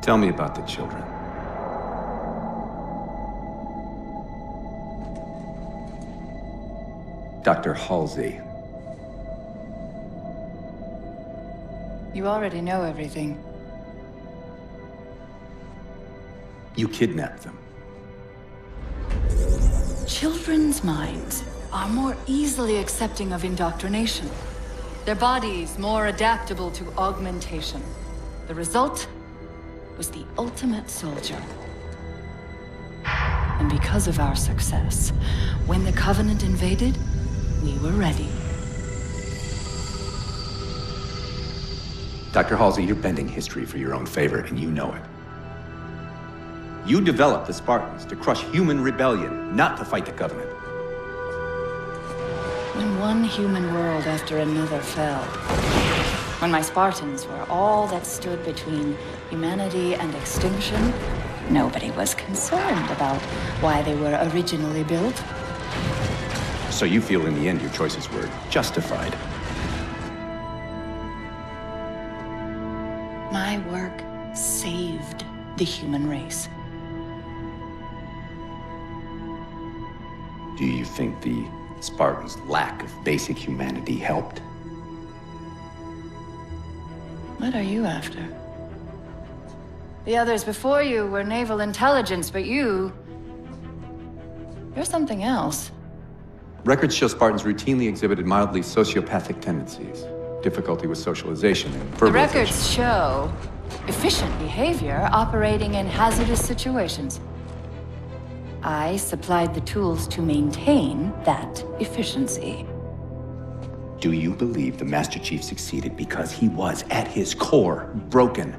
Tell me about the children. Dr. Halsey. You already know everything. You kidnapped them. Children's minds are more easily accepting of indoctrination. Their bodies more adaptable to augmentation. The result was the ultimate soldier. And because of our success, when the Covenant invaded, we were ready. Dr. Halsey, you're bending history for your own favor, and you know it. You developed the Spartans to crush human rebellion, not to fight the Covenant. When one human world after another fell, when my Spartans were all that stood between humanity and extinction, nobody was concerned about why they were originally built. So you feel in the end your choices were justified? My work saved the human race. Do you think the Spartans' lack of basic humanity helped? What are you after? The others before you were naval intelligence, but you're something else. Records show Spartans routinely exhibited mildly sociopathic tendencies, difficulty with socialization and verbalization. The records show efficient behavior operating in hazardous situations. I supplied the tools to maintain that efficiency. Do you believe the Master Chief succeeded because he was, at his core, broken?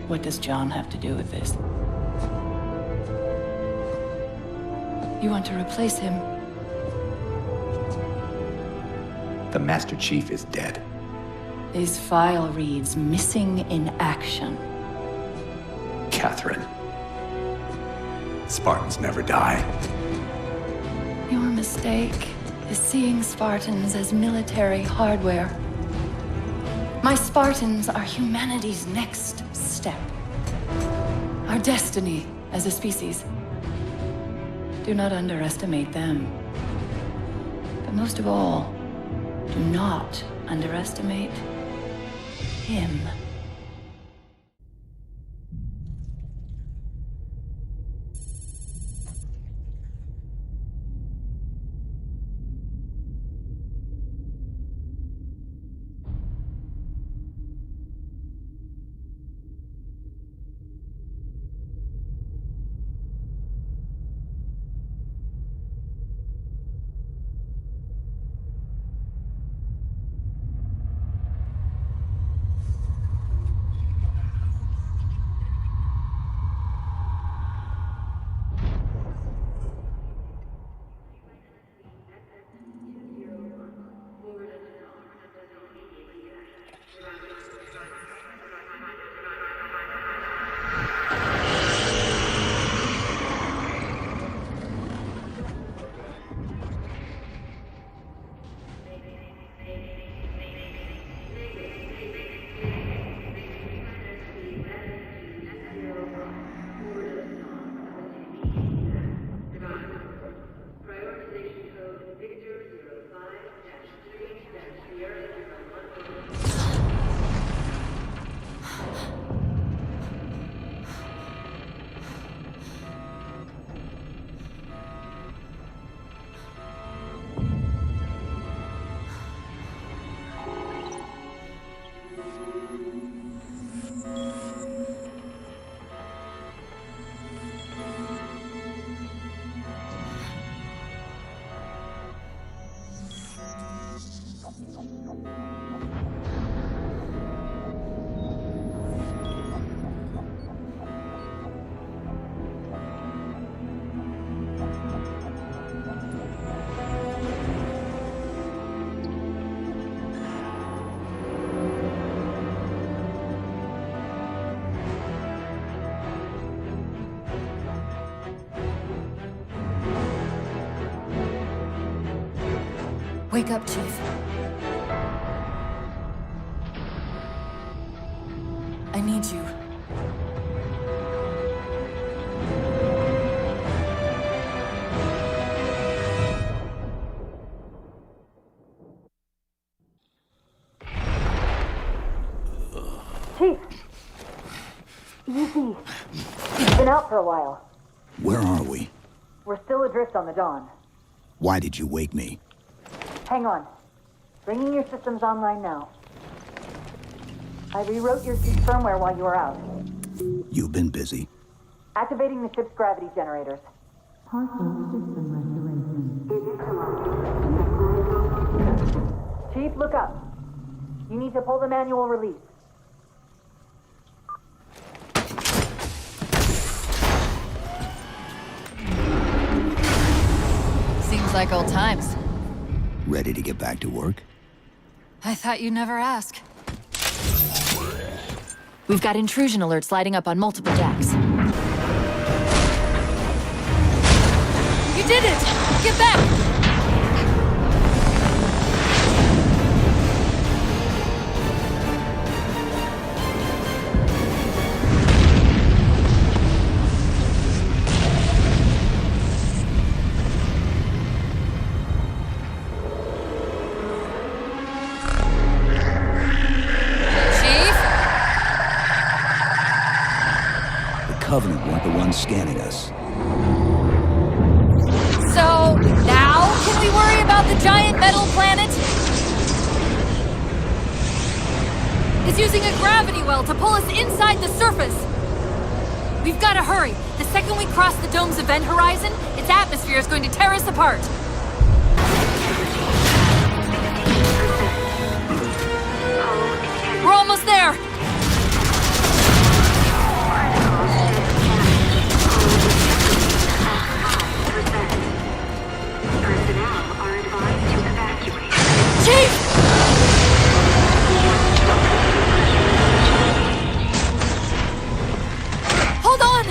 What does John have to do with this? You want to replace him? The Master Chief is dead. His file reads missing in action. Catherine. Spartans never die. Your mistake is seeing Spartans as military hardware. My Spartans are humanity's next step. Our destiny as a species. Do not underestimate them. But most of all, do not underestimate him. Wake up, Chief. I need you. Easy. You've been out for a while. Where are we? We're still adrift on the Dawn. Why did you wake me? Hang on. Bringing your systems online now. I rewrote your suit's firmware while you were out. You've been busy. Activating the ship's gravity generators. Chief, look up. You need to pull the manual release. Seems like old times. Ready to get back to work? I thought you'd never ask. We've got intrusion alerts lighting up on multiple decks. You did it! Get back! Covenant weren't the ones scanning us. So, now can we worry about the giant metal planet? It's using a gravity well to pull us inside the surface. We've got to hurry. The second we cross the dome's event horizon, its atmosphere is going to tear us apart. We're almost there. Chief! Hold on!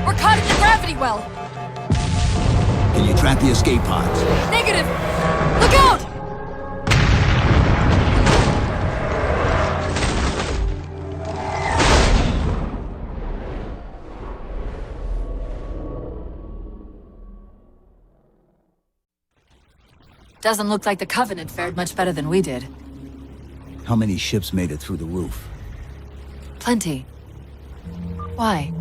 We're caught in the gravity well. Can you track the escape pods? Negative! Look out! Doesn't look like the Covenant fared much better than we did. How many ships made it through the roof? Plenty. Why?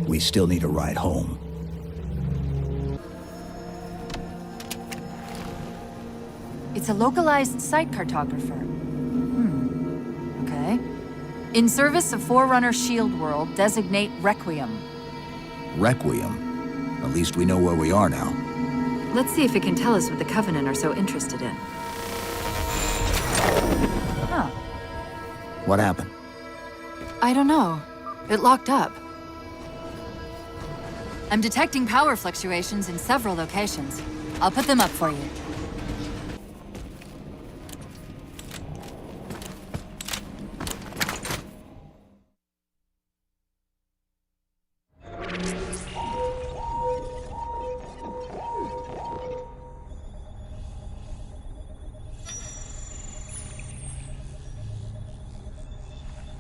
We still need a ride home. It's a localized site cartographer. Okay. In service of Forerunner Shield World, designate Requiem. Requiem? At least we know where we are now. Let's see if it can tell us what the Covenant are so interested in. Huh. What happened? I don't know. It locked up. I'm detecting power fluctuations in several locations. I'll put them up for you.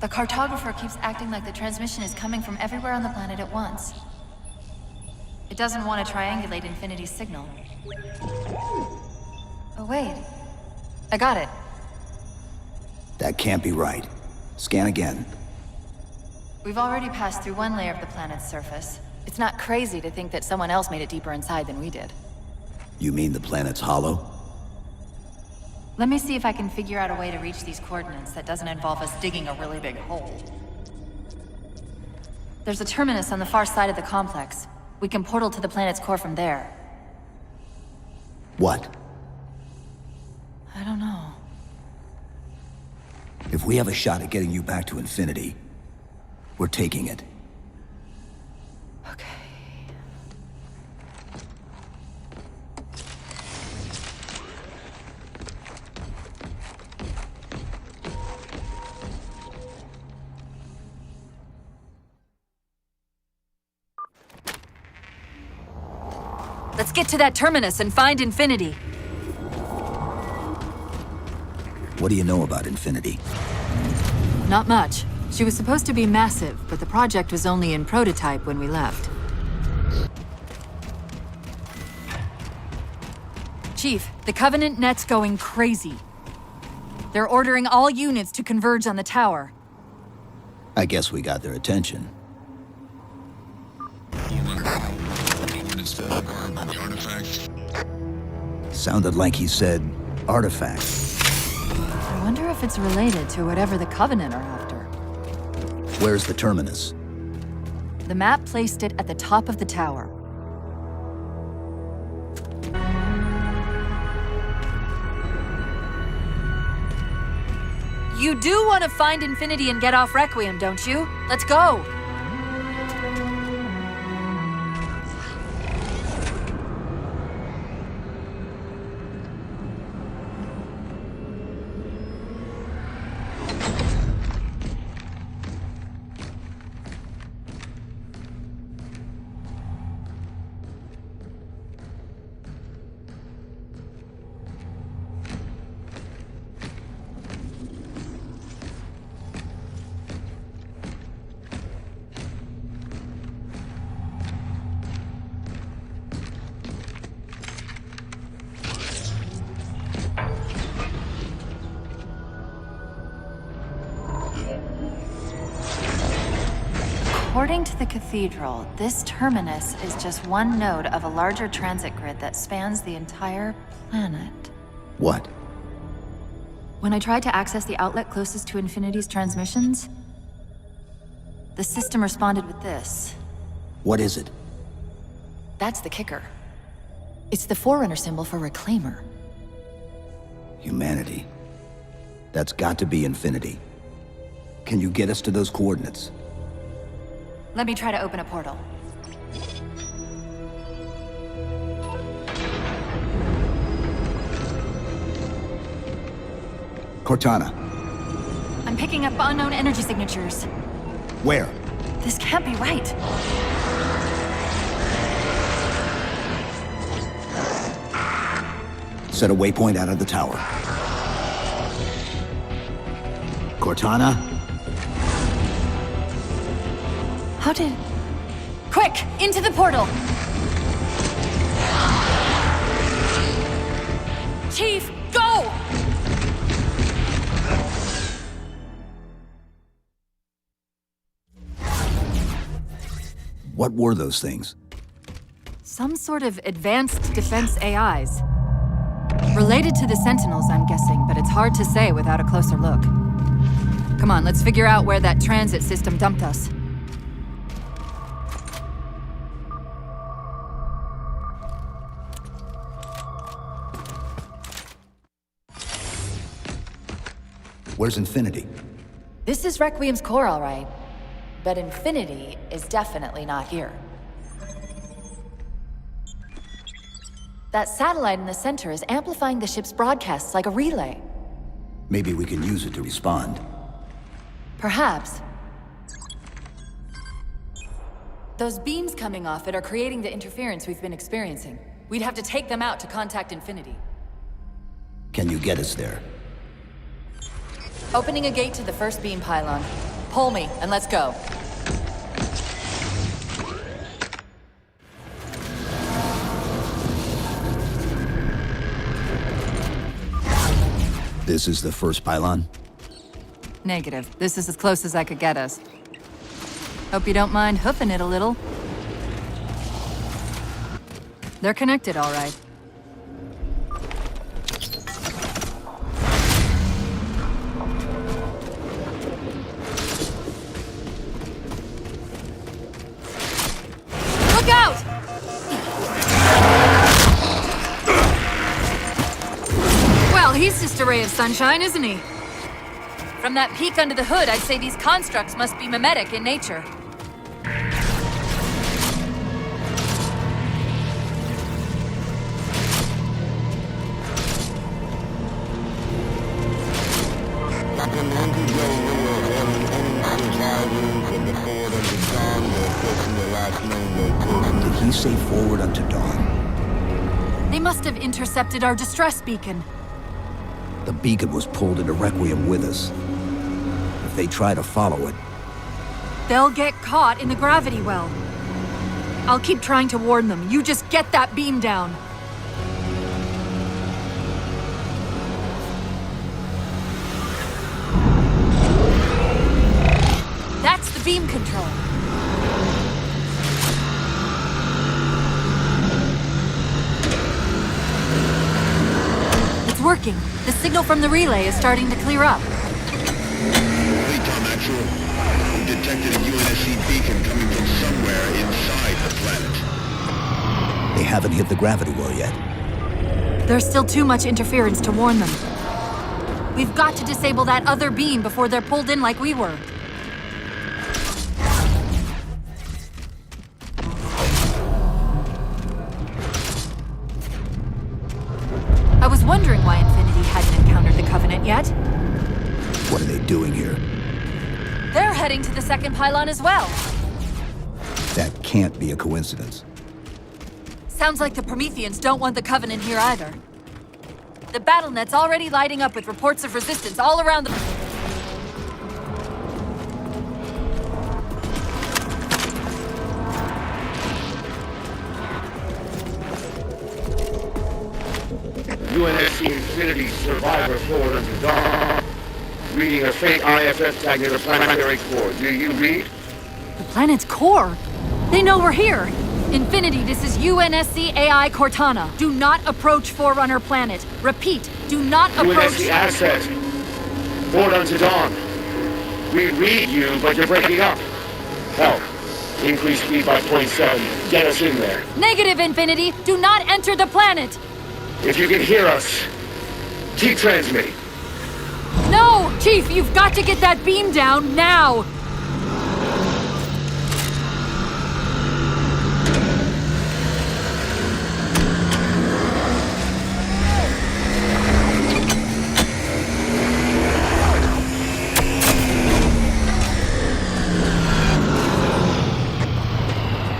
The cartographer keeps acting like the transmission is coming from everywhere on the planet at once. It doesn't want to triangulate Infinity's signal. Oh, wait. I got it. That can't be right. Scan again. We've already passed through one layer of the planet's surface. It's not crazy to think that someone else made it deeper inside than we did. You mean the planet's hollow? Let me see if I can figure out a way to reach these coordinates that doesn't involve us digging a really big hole. There's a terminus on the far side of the complex. We can portal to the planet's core from there. What? I don't know. If we have a shot at getting you back to Infinity, we're taking it. Okay. Let's get to that terminus and find Infinity. What do you know about Infinity? Not much. She was supposed to be massive, but the project was only in prototype when we left. Chief, the Covenant net's going crazy. They're ordering all units to converge on the tower. I guess we got their attention. Sounded like he said artifact. I wonder if it's related to whatever the Covenant are after. Where's the terminus? The map placed it at the top of the tower. You do want to find Infinity and get off Requiem, don't you? Let's go! According to the Cathedral, this terminus is just one node of a larger transit grid that spans the entire planet. What? When I tried to access the outlet closest to Infinity's transmissions, the system responded with this. What is it? That's the kicker. It's the Forerunner symbol for Reclaimer. Humanity. That's got to be Infinity. Can you get us to those coordinates? Let me try to open a portal. Cortana. I'm picking up unknown energy signatures. Where? This can't be right. Set a waypoint out of the tower. Cortana? How did... Quick! Into the portal! Chief, go! What were those things? Some sort of advanced defense AIs. Related to the Sentinels, I'm guessing, but it's hard to say without a closer look. Come on, let's figure out where that transit system dumped us. Where's Infinity? This is Requiem's core, all right. But Infinity is definitely not here. That satellite in the center is amplifying the ship's broadcasts like a relay. Maybe we can use it to respond. Perhaps. Those beams coming off it are creating the interference we've been experiencing. We'd have to take them out to contact Infinity. Can you get us there? Opening a gate to the first beam pylon. Pull me, and let's go. This is the first pylon? Negative. This is as close as I could get us. Hope you don't mind hoofing it a little. They're connected, all right. Look out! Well, he's just a ray of sunshine, isn't he? From that peek under the hood, I'd say these constructs must be mimetic in nature. Did he say forward unto dawn? They must have intercepted our distress beacon. The beacon was pulled into Requiem with us. If they try to follow it... They'll get caught in the gravity well. I'll keep trying to warn them. You just get that beam down. beam control. It's working. The signal from the relay is starting to clear up. Tom Actual, we detected a UNSC beacon coming from somewhere inside the planet. They haven't hit the gravity well yet. There's still too much interference to warn them. We've got to disable that other beam before they're pulled in like we were. I was wondering why Infinity hadn't encountered the Covenant yet. What are they doing here? They're heading to the second pylon as well. That can't be a coincidence. Sounds like the Prometheans don't want the Covenant here either. The BattleNet's already lighting up with reports of resistance all around the... UNSC Infinity Survivor forward unto dawn. Reading a faint IFF tag near the planetary core. Do you read? The planet's core? They know we're here! Infinity, this is UNSC AI Cortana. Do not approach Forerunner planet. Repeat, do not approach... UNSC asset. Forward unto dawn. We read you, but you're breaking up. Help. Increase speed by 0.7. Get us in there. Negative, Infinity! Do not enter the planet! If you can hear us, keep transmitting. No! Chief, you've got to get that beam down now!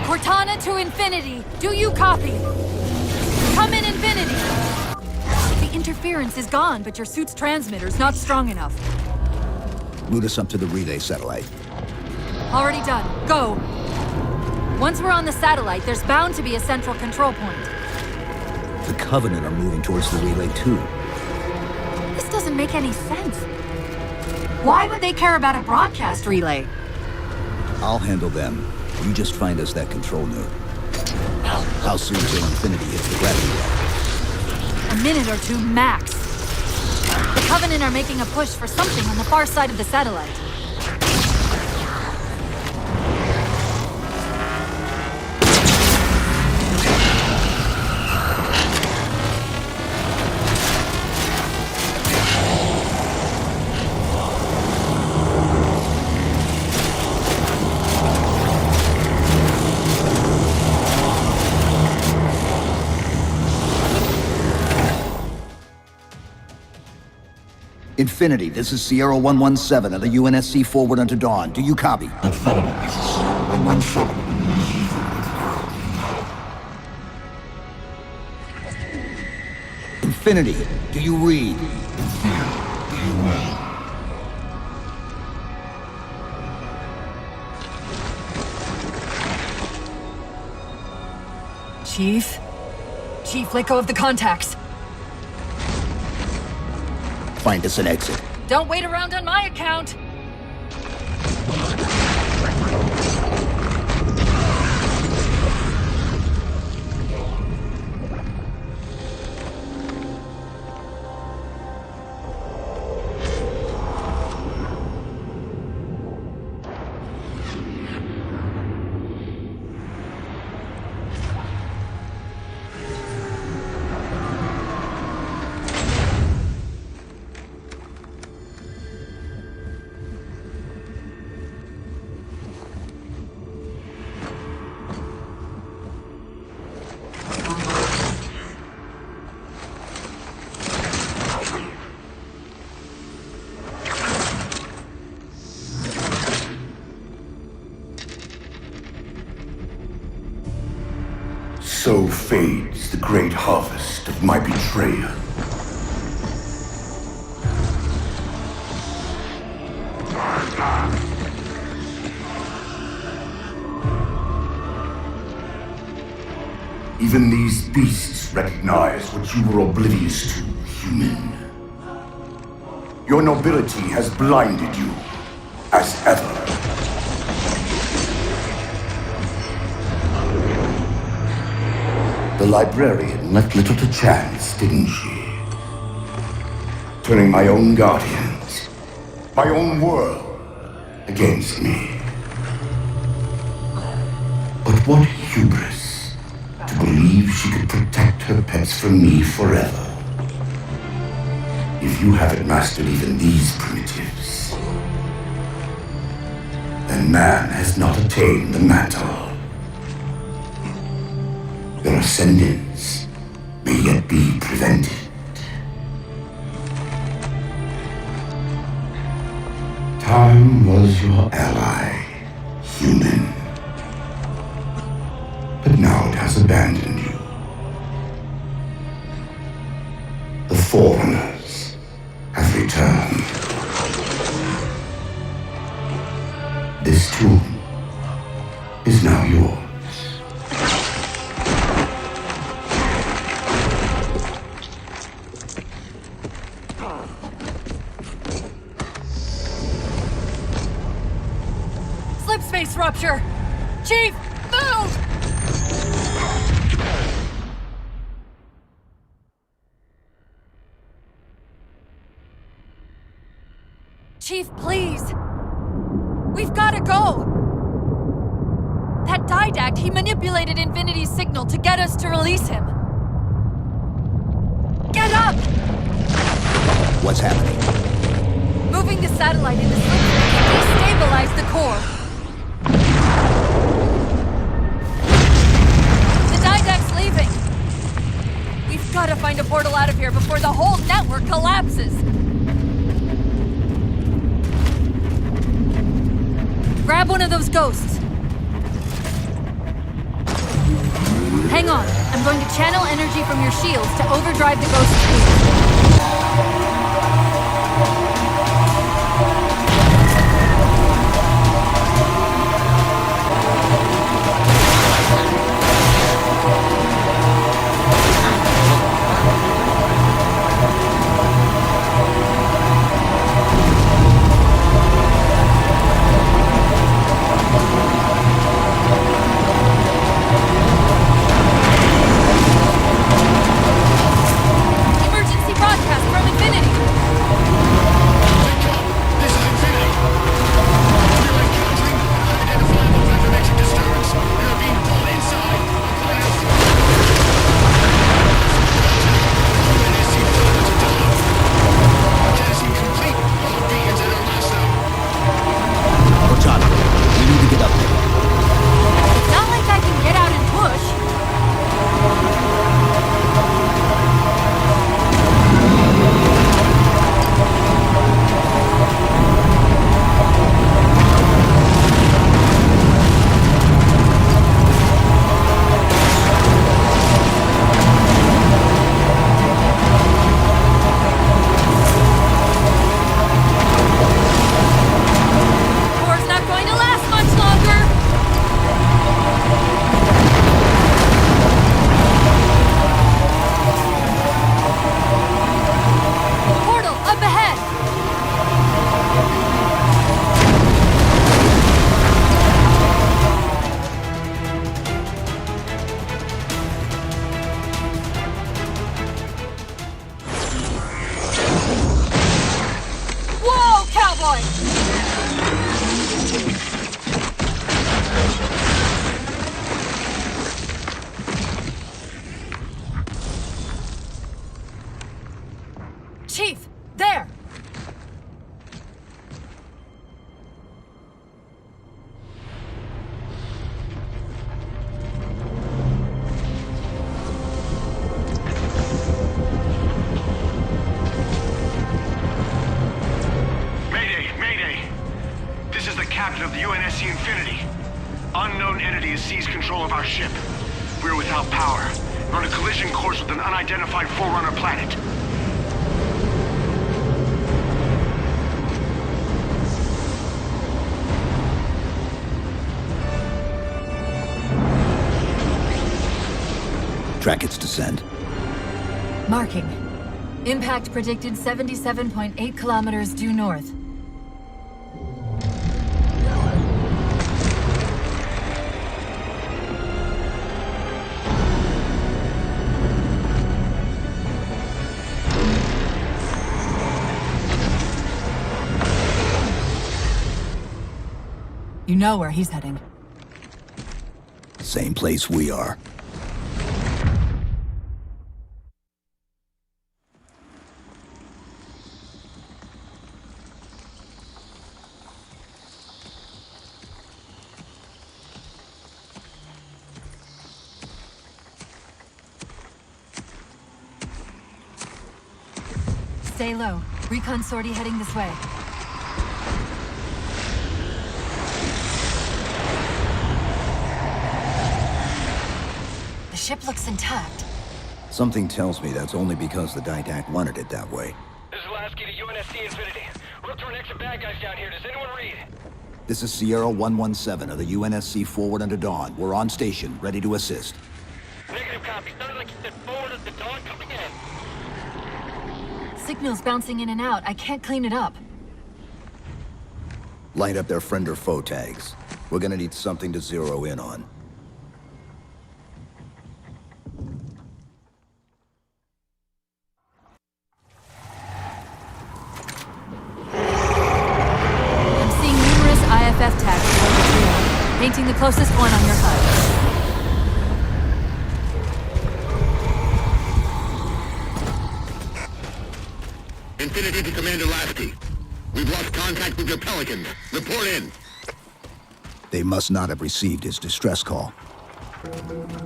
Cortana to Infinity! Do you copy? Come in, Infinity! The interference is gone, but your suit's transmitter's not strong enough. Route us up to the relay satellite. Already done. Go! Once we're on the satellite, there's bound to be a central control point. The Covenant are moving towards the relay too. This doesn't make any sense. Why would they care about a broadcast relay? I'll handle them. You just find us that control node. How soon till Infinity hits the gravity well? A minute or two max. The Covenant are making a push for something on the far side of the satellite. Infinity, this is Sierra 117 of the UNSC forward unto dawn. Do you copy? Infinity, do you read? Chief? Chief, let go of the contacts. Find us an exit. Don't wait around on my account! So fades the great harvest of my betrayal. Even these beasts recognize what you were oblivious to, human. Your nobility has blinded you, as ever. The librarian left little to chance, didn't she? Turning my own guardians, my own world, against me. But what hubris to believe she could protect her pets from me forever. If you haven't mastered even these primitives, then man has not attained the mantle. Their ascendance may yet be prevented. Time was your ally, human. But now it has abandoned you. The Forerunners have returned. This tomb is now yours. Slipspace rupture! Chief, move! Chief, please! We've gotta go! That Didact, he manipulated Infinity's signal to get us to release him. Get up! What's happening? Moving the satellite into slipspace destabilized the core. The Didact's leaving. We've gotta find a portal out of here before the whole network collapses. Grab one of those ghosts. Hang on. I'm going to channel energy from your shields to overdrive the ghost's speed. Chief, there! Mayday! This is the captain of the UNSC Infinity. Unknown entity has seized control of our ship. We're without power. We're on a collision course with an unidentified Forerunner planet. Track its descent. Marking. Impact predicted 77.8 kilometers due north. You know where he's heading. Same place we are. Stay low. Recon sortie heading this way. The ship looks intact. Something tells me that's only because the Didact wanted it that way. This is Lasky to UNSC Infinity. We're up to an extra bad guys down here. Does anyone read? This is Sierra 117 of the UNSC forward under Dawn. We're on station, ready to assist. Negative copy. Sounded like you said forward at the dawn coming in. Signal's bouncing in and out. I can't clean it up. Light up their friend or foe tags. We're gonna need something to zero in on. I'm seeing numerous IFF tags below the trio, painting the closest one on your HUD. Infinity to Commander Lasky. We've lost contact with your Pelican. Report in. They must not have received his distress call.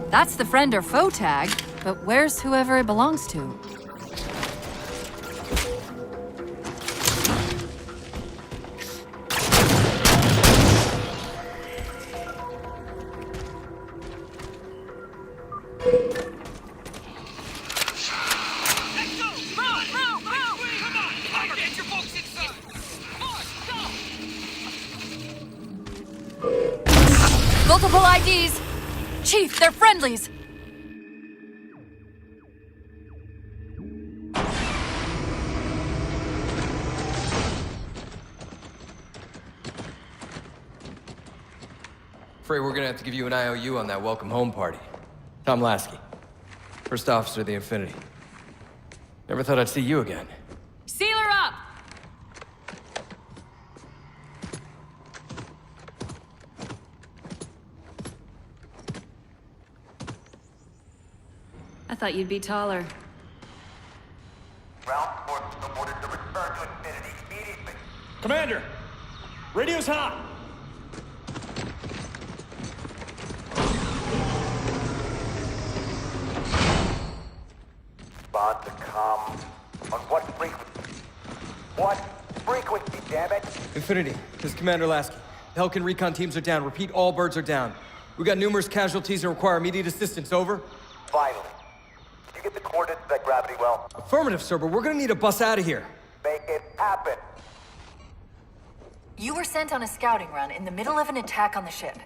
That's the friend or foe tag, but where's whoever it belongs to? Multiple IDs! Chief, they're friendlies! Afraid we're gonna have to give you an IOU on that welcome home party. Tom Lasky, first officer of the Infinity. Never thought I'd see you again. Seal her up! I thought you'd be taller. Ground forces are ordered to return to Infinity immediately. Commander! Radio's hot! Respond to comm. On what frequency? What frequency, damn it? Infinity, this is Commander Lasky. The Helkin recon teams are down. Repeat, all birds are down. We got numerous casualties and require immediate assistance. Over. Finally. Did you get the coordinates of that gravity well? Affirmative, sir, but we're gonna need to bus out of here. Make it happen. You were sent on a scouting run in the middle of an attack on the ship.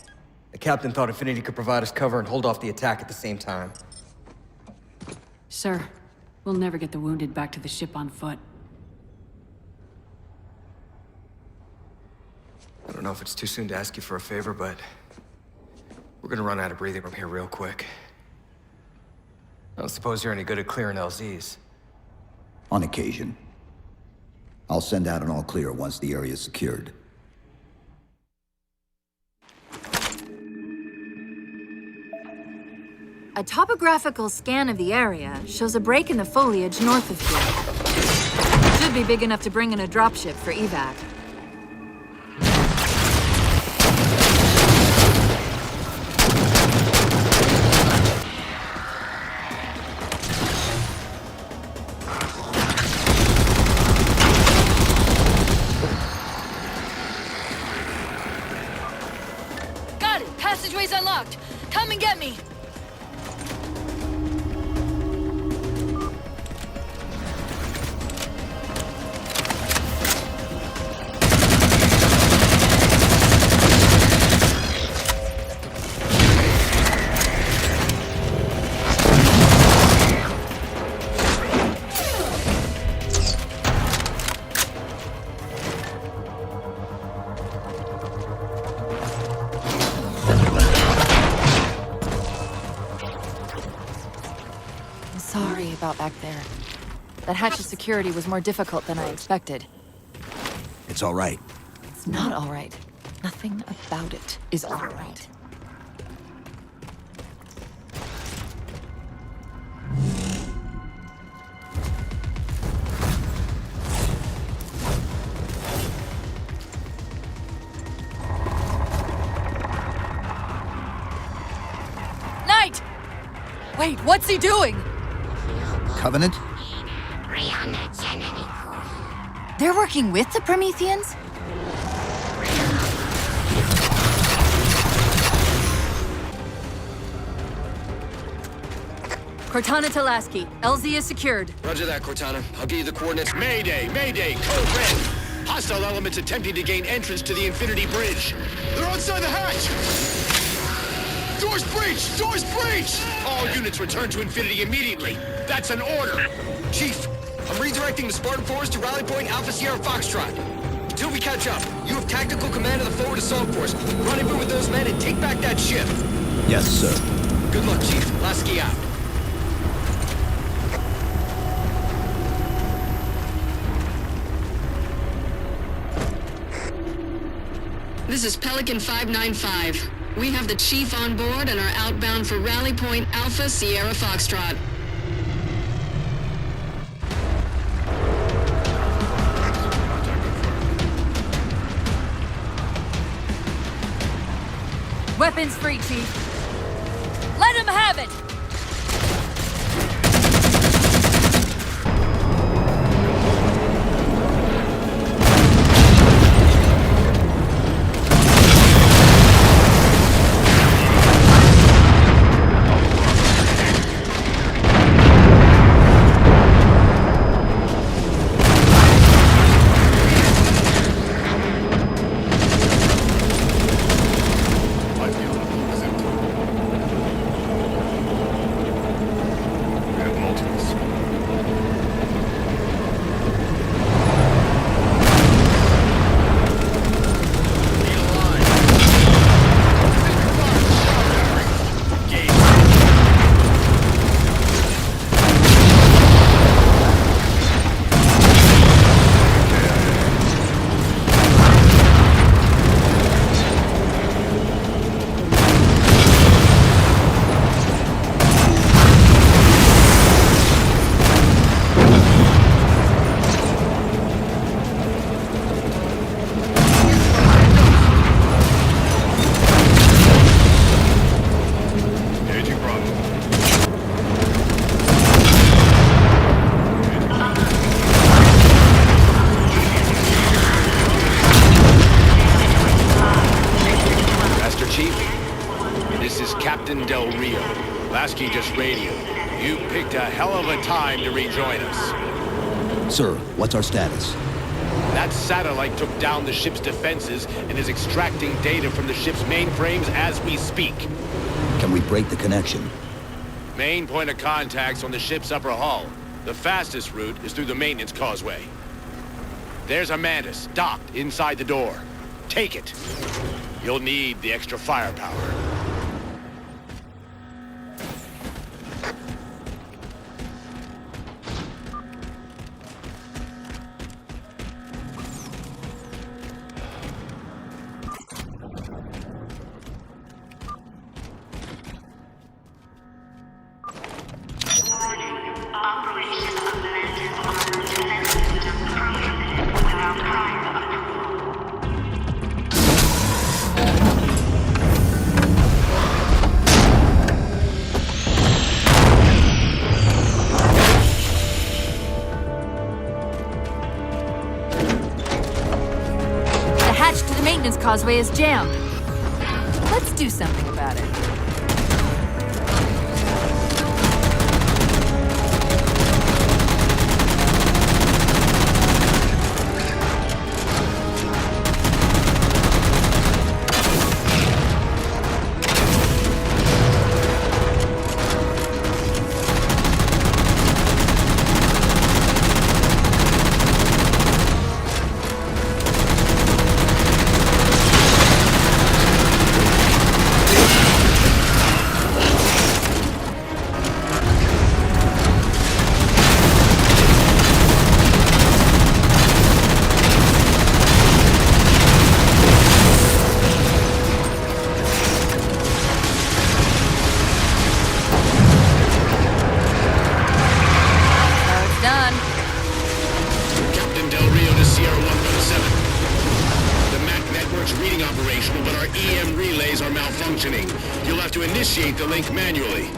The captain thought Infinity could provide us cover and hold off the attack at the same time. Sir, we'll never get the wounded back to the ship on foot. I don't know if it's too soon to ask you for a favor, but we're gonna run out of breathing room here real quick. I don't suppose you're any good at clearing LZs. On occasion. I'll send out an all clear once the area is secured. A topographical scan of the area shows a break in the foliage north of here. Should be big enough to bring in a dropship for evac. Got it! Passageway's unlocked! Come and get me! Sorry about back there. That hatch of security was more difficult than I expected. It's all right. It's not all right. Nothing about it is all right. Knight! Wait, what's he doing? Covenant? They're working with the Prometheans? Cortana to Lasky. LZ is secured. Roger that, Cortana. I'll give you the coordinates. Mayday! Mayday! Code red! Hostile elements attempting to gain entrance to the Infinity Bridge. They're outside the hatch! Doors breached! Doors breached! All units return to Infinity immediately. That's an order. Chief, I'm redirecting the Spartan force to Rally Point Alpha Sierra Foxtrot. Until we catch up, you have tactical command of the forward assault force. Rendezvous with those men and take back that ship. Yes, sir. Good luck, Chief. Lasky out. This is Pelican 595. We have the Chief on board and are outbound for Rally Point Alpha Sierra Foxtrot. Weapons free, Chief. Let him have it! Lasky just radioed. You picked a hell of a time to rejoin us. Sir, what's our status? That satellite took down the ship's defenses and is extracting data from the ship's mainframes as we speak. Can we break the connection? Main point of contact's on the ship's upper hull. The fastest route is through the maintenance causeway. There's a Mantis docked inside the door. Take it. You'll need the extra firepower. Causeway is jammed. Let's do something about it. operational, but our EM relays are malfunctioning. You'll have to initiate the link manually.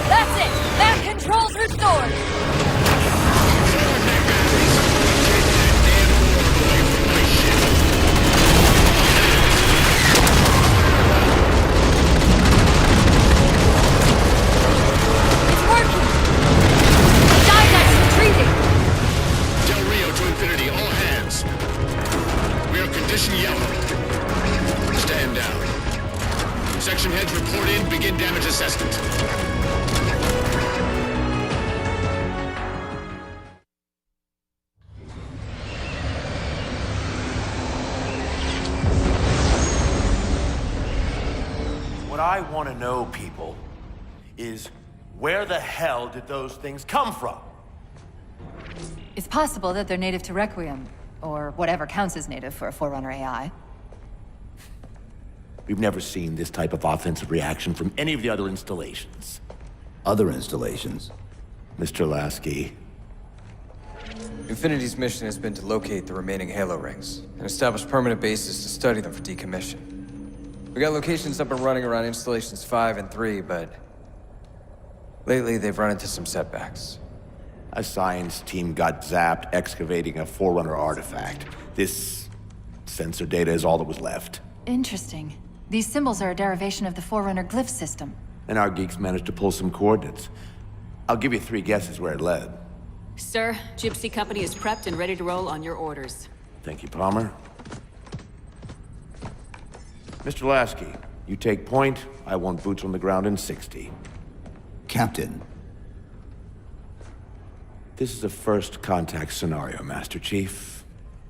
That's it! That control's restored! It's working! The Didact's retreating! Del Rio to Infinity, all hands. We are condition yellow. Stand down. Section heads report in, begin damage assessment. What I want to know, people, is where the hell did those things come from? It's possible that they're native to Requiem, or whatever counts as native for a Forerunner AI. We've never seen this type of offensive reaction from any of the other installations. Other installations? Mr. Lasky. Infinity's mission has been to locate the remaining Halo rings and establish permanent bases to study them for decommission. We got locations up and running around installations 5 and 3, but lately they've run into some setbacks. A science team got zapped excavating a Forerunner artifact. This sensor data is all that was left. Interesting. These symbols are a derivation of the Forerunner glyph system. And our geeks managed to pull some coordinates. I'll give you 3 guesses where it led. Sir, Gypsy Company is prepped and ready to roll on your orders. Thank you, Palmer. Mr. Lasky, you take point. I want boots on the ground in 60. Captain. This is a first contact scenario, Master Chief.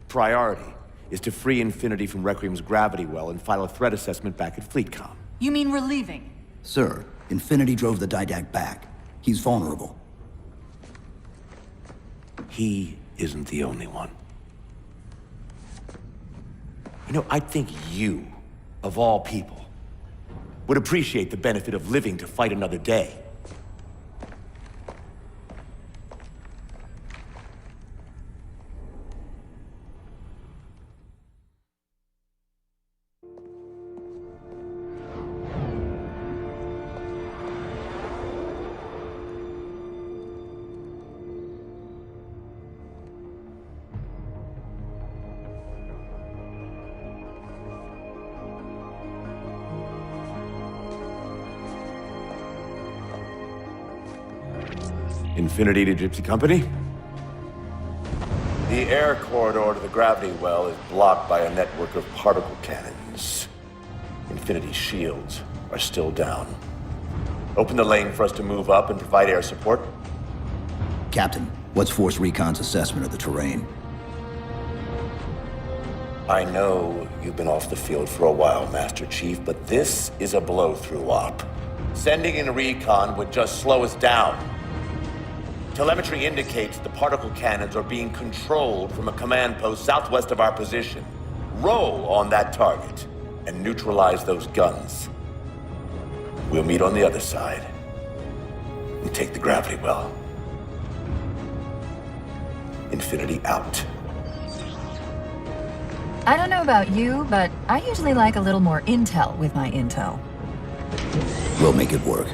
Priority is to free Infinity from Requiem's gravity well and file a threat assessment back at FleetCom. You mean we're leaving? Sir, Infinity drove the Didact back. He's vulnerable. He isn't the only one. You know, I think you, of all people, would appreciate the benefit of living to fight another day. Infinity to Gypsy Company? The air corridor to the gravity well is blocked by a network of particle cannons. Infinity's shields are still down. Open the lane for us to move up and provide air support. Captain, what's Force Recon's assessment of the terrain? I know you've been off the field for a while, Master Chief, but this is a blow-through op. Sending in recon would just slow us down. Telemetry indicates the particle cannons are being controlled from a command post southwest of our position. Roll on that target and neutralize those guns. We'll meet on the other side and take the gravity well. Infinity out. I don't know about you, but I usually like a little more intel with my intel. We'll make it work.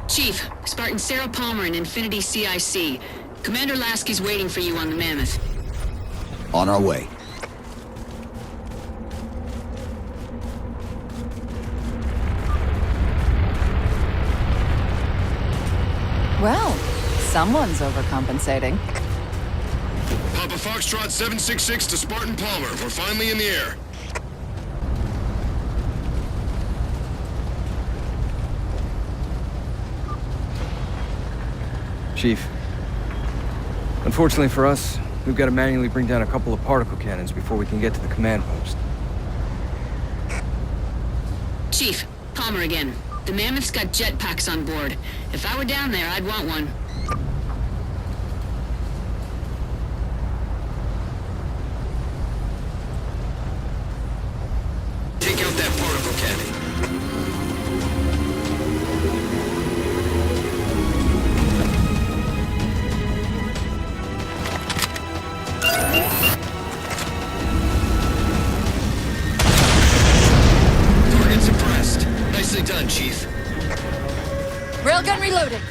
Chief, Spartan Sarah Palmer in Infinity CIC. Commander Lasky's waiting for you on the Mammoth. On our way. Well, someone's overcompensating. Papa Foxtrot 766 to Spartan Palmer. We're finally in the air. Chief. Unfortunately for us, we've got to manually bring down a couple of particle cannons before we can get to the command post. Chief, Palmer again. The Mammoth's got jetpacks on board. If I were down there, I'd want one. Take out that particle cannon. Target suppressed. Nicely done, Chief. Railgun reloading.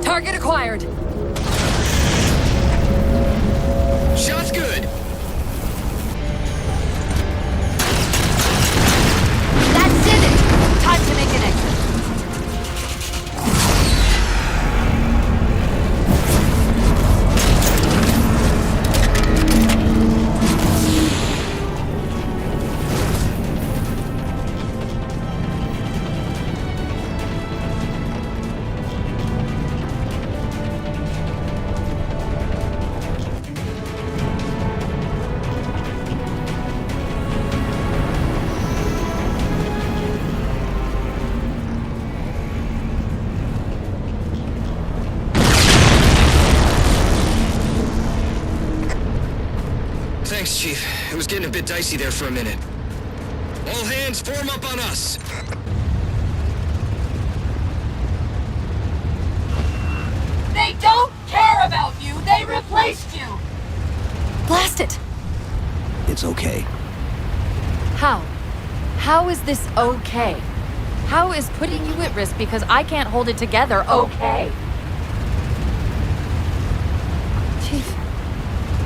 Target acquired. Shot's good. That did it! Time to make an exit. Thanks, Chief. It was getting a bit dicey there for a minute. All hands form up on us. They don't care about you! They replaced you! Blast it! It's okay. How? How is this okay? How is putting you at risk because I can't hold it together okay? Chief,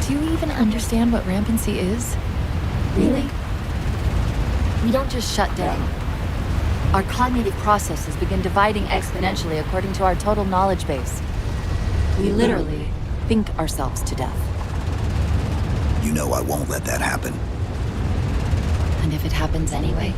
do you even understand what rampancy is? Really? We don't just shut down. Our cognitive processes begin dividing exponentially according to our total knowledge base. We literally think ourselves to death. You know I won't let that happen. And if it happens anyway?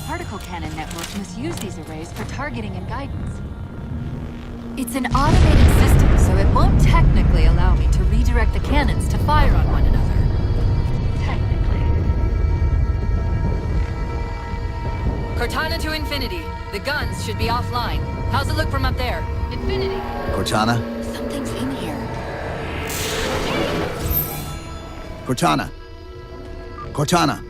Particle cannon network must use these arrays for targeting and guidance. It's an automated system, so it won't technically allow me to redirect the cannons to fire on one another. Technically. Cortana to Infinity. The guns should be offline. How's it look from up there? Infinity. Cortana? Something's in here. Cortana? Cortana?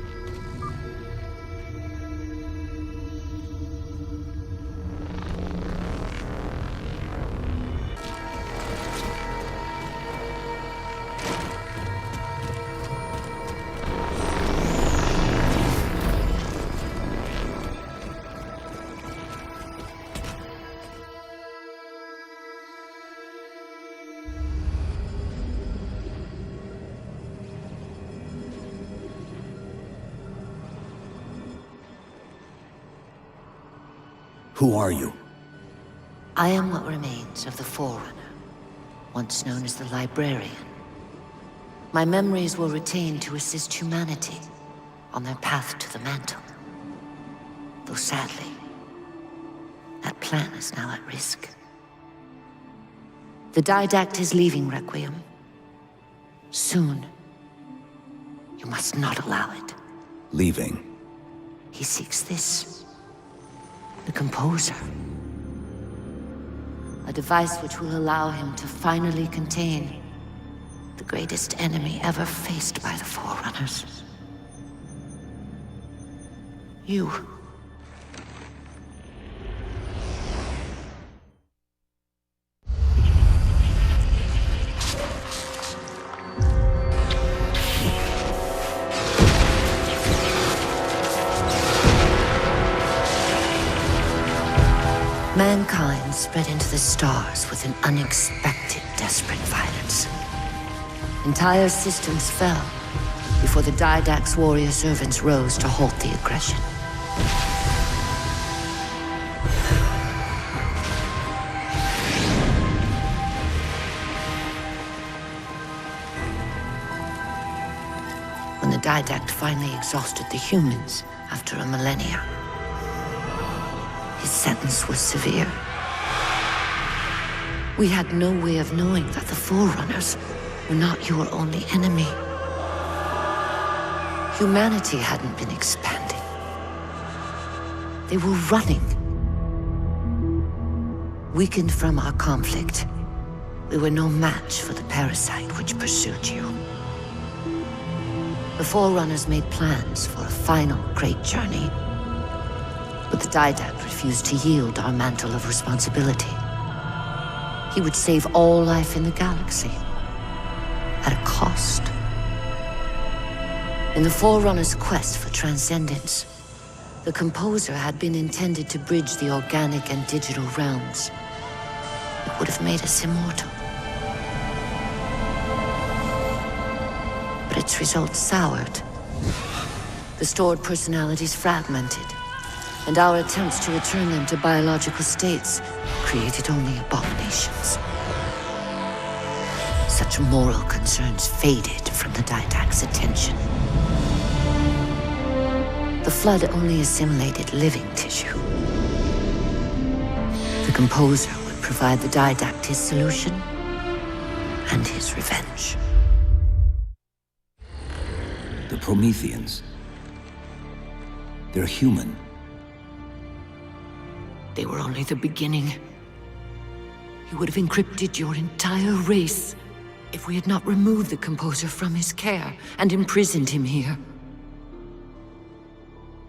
Who are you? I am what remains of the Forerunner, once known as the Librarian. My memories were retained to assist humanity on their path to the mantle. Though sadly, that plan is now at risk. The Didact is leaving Requiem. Soon. You must not allow it. Leaving? He seeks this. The Composer. A device which will allow him to finally contain the greatest enemy ever faced by the Forerunners. You. Mankind spread into the stars with an unexpected, desperate violence. Entire systems fell before the Didact's warrior servants rose to halt the aggression. When the Didact finally exhausted the humans after a millennia, his sentence was severe. We had no way of knowing that the Forerunners were not your only enemy. Humanity hadn't been expanding. They were running. Weakened from our conflict, we were no match for the parasite which pursued you. The Forerunners made plans for a final great journey, but the Didact refused to yield our mantle of responsibility. He would save all life in the galaxy, at a cost. In the Forerunner's quest for transcendence, the Composer had been intended to bridge the organic and digital realms. It would have made us immortal. But its results soured. The stored personalities fragmented, and our attempts to return them to biological states created only abominations. Such moral concerns faded from the Didact's attention. The Flood only assimilated living tissue. The Composer would provide the Didact his solution and his revenge. The Prometheans. They're human. They were only the beginning. He would have encrypted your entire race if we had not removed the Composer from his care and imprisoned him here.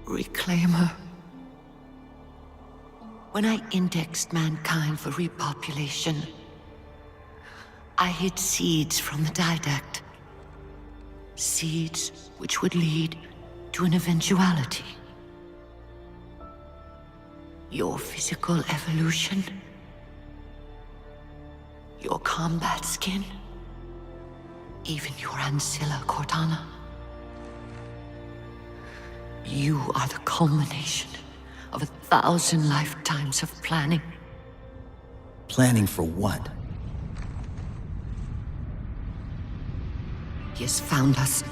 Reclaimer. When I indexed mankind for repopulation, I hid seeds from the Didact. Seeds which would lead to an eventuality. Your physical evolution, your combat skin, even your ancilla, Cortana. You are the culmination of 1,000 lifetimes of planning. Planning for what? He has found us.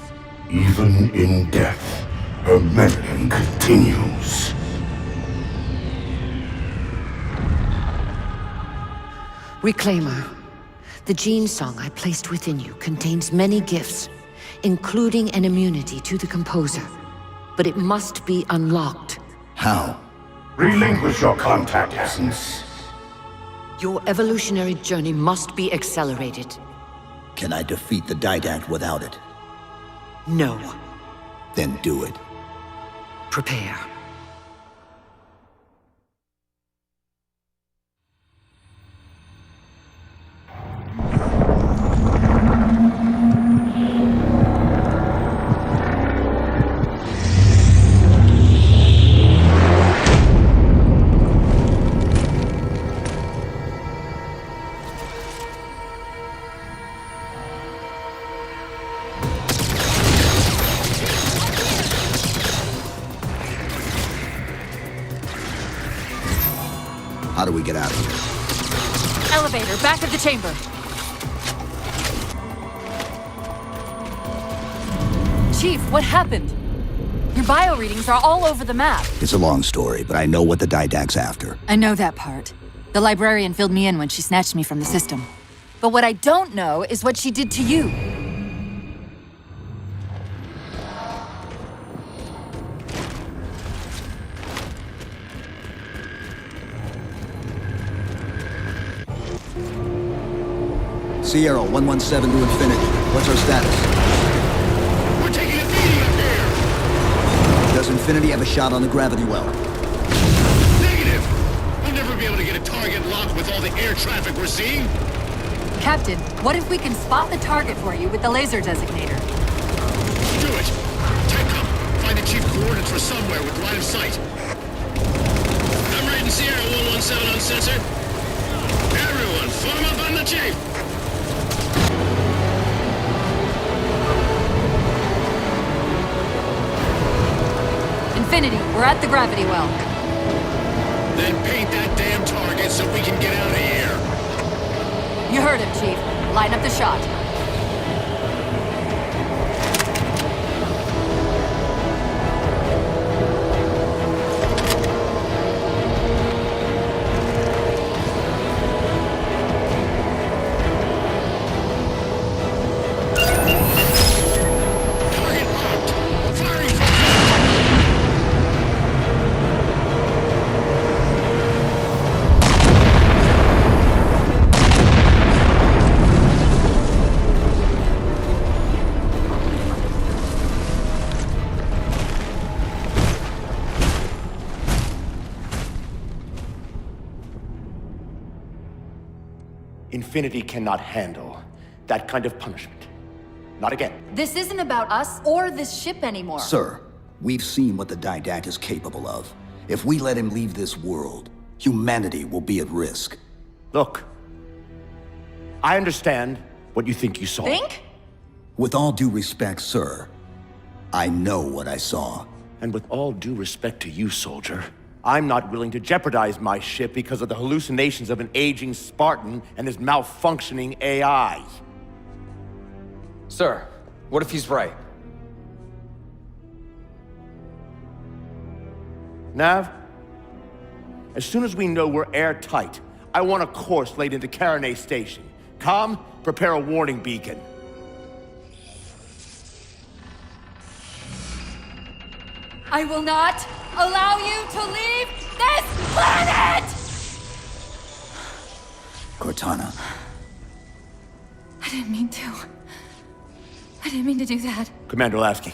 Even in death, her meddling continues. Reclaimer. The gene song I placed within you contains many gifts, including an immunity to the Composer. But it must be unlocked. How? Relinquish your contact essence. Your evolutionary journey must be accelerated. Can I defeat the Didact without it? No. Then do it. Prepare. How do we get out of here? Elevator, back of the chamber. Chief, what happened? Your bio readings are all over the map. It's a long story, but I know what the Didact's after. I know that part. The librarian filled me in when she snatched me from the system. But what I don't know is what she did to you. Sierra, 117 to infinity. What's our status? We're taking a beating up here! Does Infinity have a shot on the gravity well? Negative! We'll never be able to get a target locked with all the air traffic we're seeing. Captain, what if we can spot the target for you with the laser designator? Do it! TechCom, find the chief coordinates for somewhere with line of sight. I'm reading Sierra 117 on Infinity. We're at the gravity well. Then paint that damn target so we can get out of here. You heard him, Chief. Line up the shot. Infinity cannot handle that kind of punishment. Not again. This isn't about us or this ship anymore. Sir, we've seen what the Didact is capable of. If we let him leave this world, humanity will be at risk. Look, I understand what you think you saw. Think? With all due respect, sir, I know what I saw. And with all due respect to you, soldier, I'm not willing to jeopardize my ship because of the hallucinations of an aging Spartan and his malfunctioning AI. Sir, what if he's right? Nav, as soon as we know we're airtight, I want a course laid into Caranay Station. Com, prepare a warning beacon. I will not allow you to leave this planet! Cortana. I didn't mean to. I didn't mean to do that. Commander Lasky,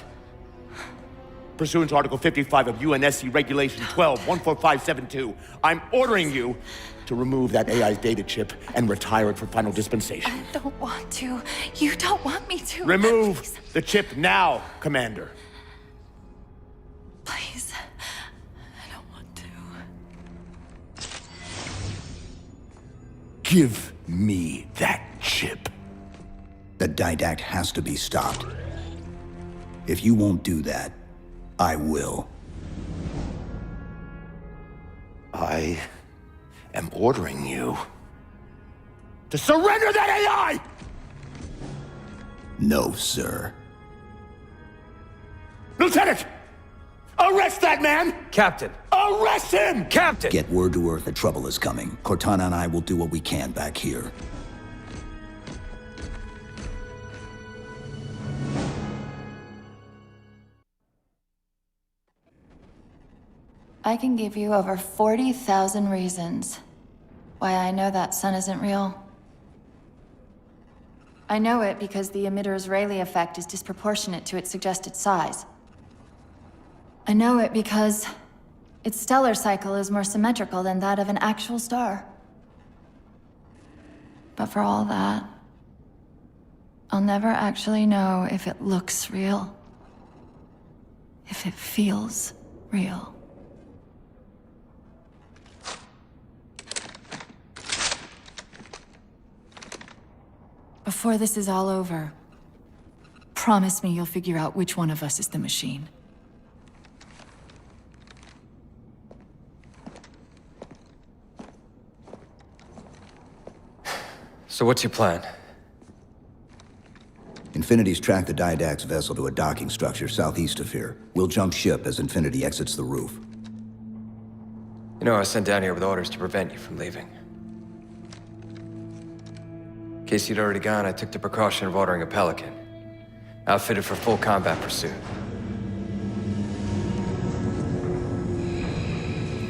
pursuant to Article 55 of UNSC Regulation 12-14572, I'm ordering you to remove that AI's data chip and retire it for final dispensation. I don't want to. You don't want me to. Remove Please. the chip now, Commander. Please. I don't want to. Give me that chip. The Didact has to be stopped. If you won't do that, I will. I am ordering you to surrender that AI! No, sir. Lieutenant! Arrest that man! Captain! Arrest him! Captain! Get word to Earth that trouble is coming. Cortana and I will do what we can back here. I can give you over 40,000 reasons why I know that sun isn't real. I know it because the emitter's Rayleigh effect is disproportionate to its suggested size. I know it because its stellar cycle is more symmetrical than that of an actual star. But for all that, I'll never actually know if it looks real. If it feels real. Before this is all over, promise me you'll figure out which one of us is the machine. So what's your plan? Infinity's tracked the Didact's vessel to a docking structure southeast of here. We'll jump ship as Infinity exits the roof. You know, I was sent down here with orders to prevent you from leaving. In case you'd already gone, I took the precaution of ordering a Pelican, outfitted for full combat pursuit.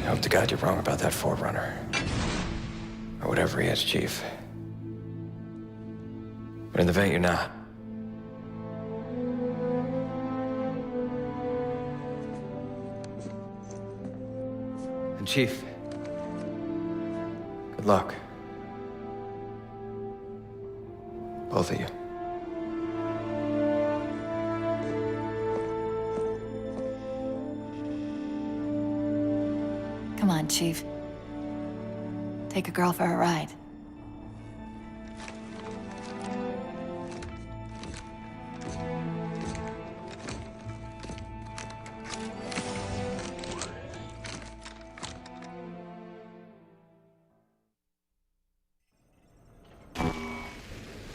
I hope to God you're wrong about that Forerunner. Or whatever he is, Chief. But in the event you're not. And Chief, good luck. Both of you. Come on, Chief. Take a girl for a ride.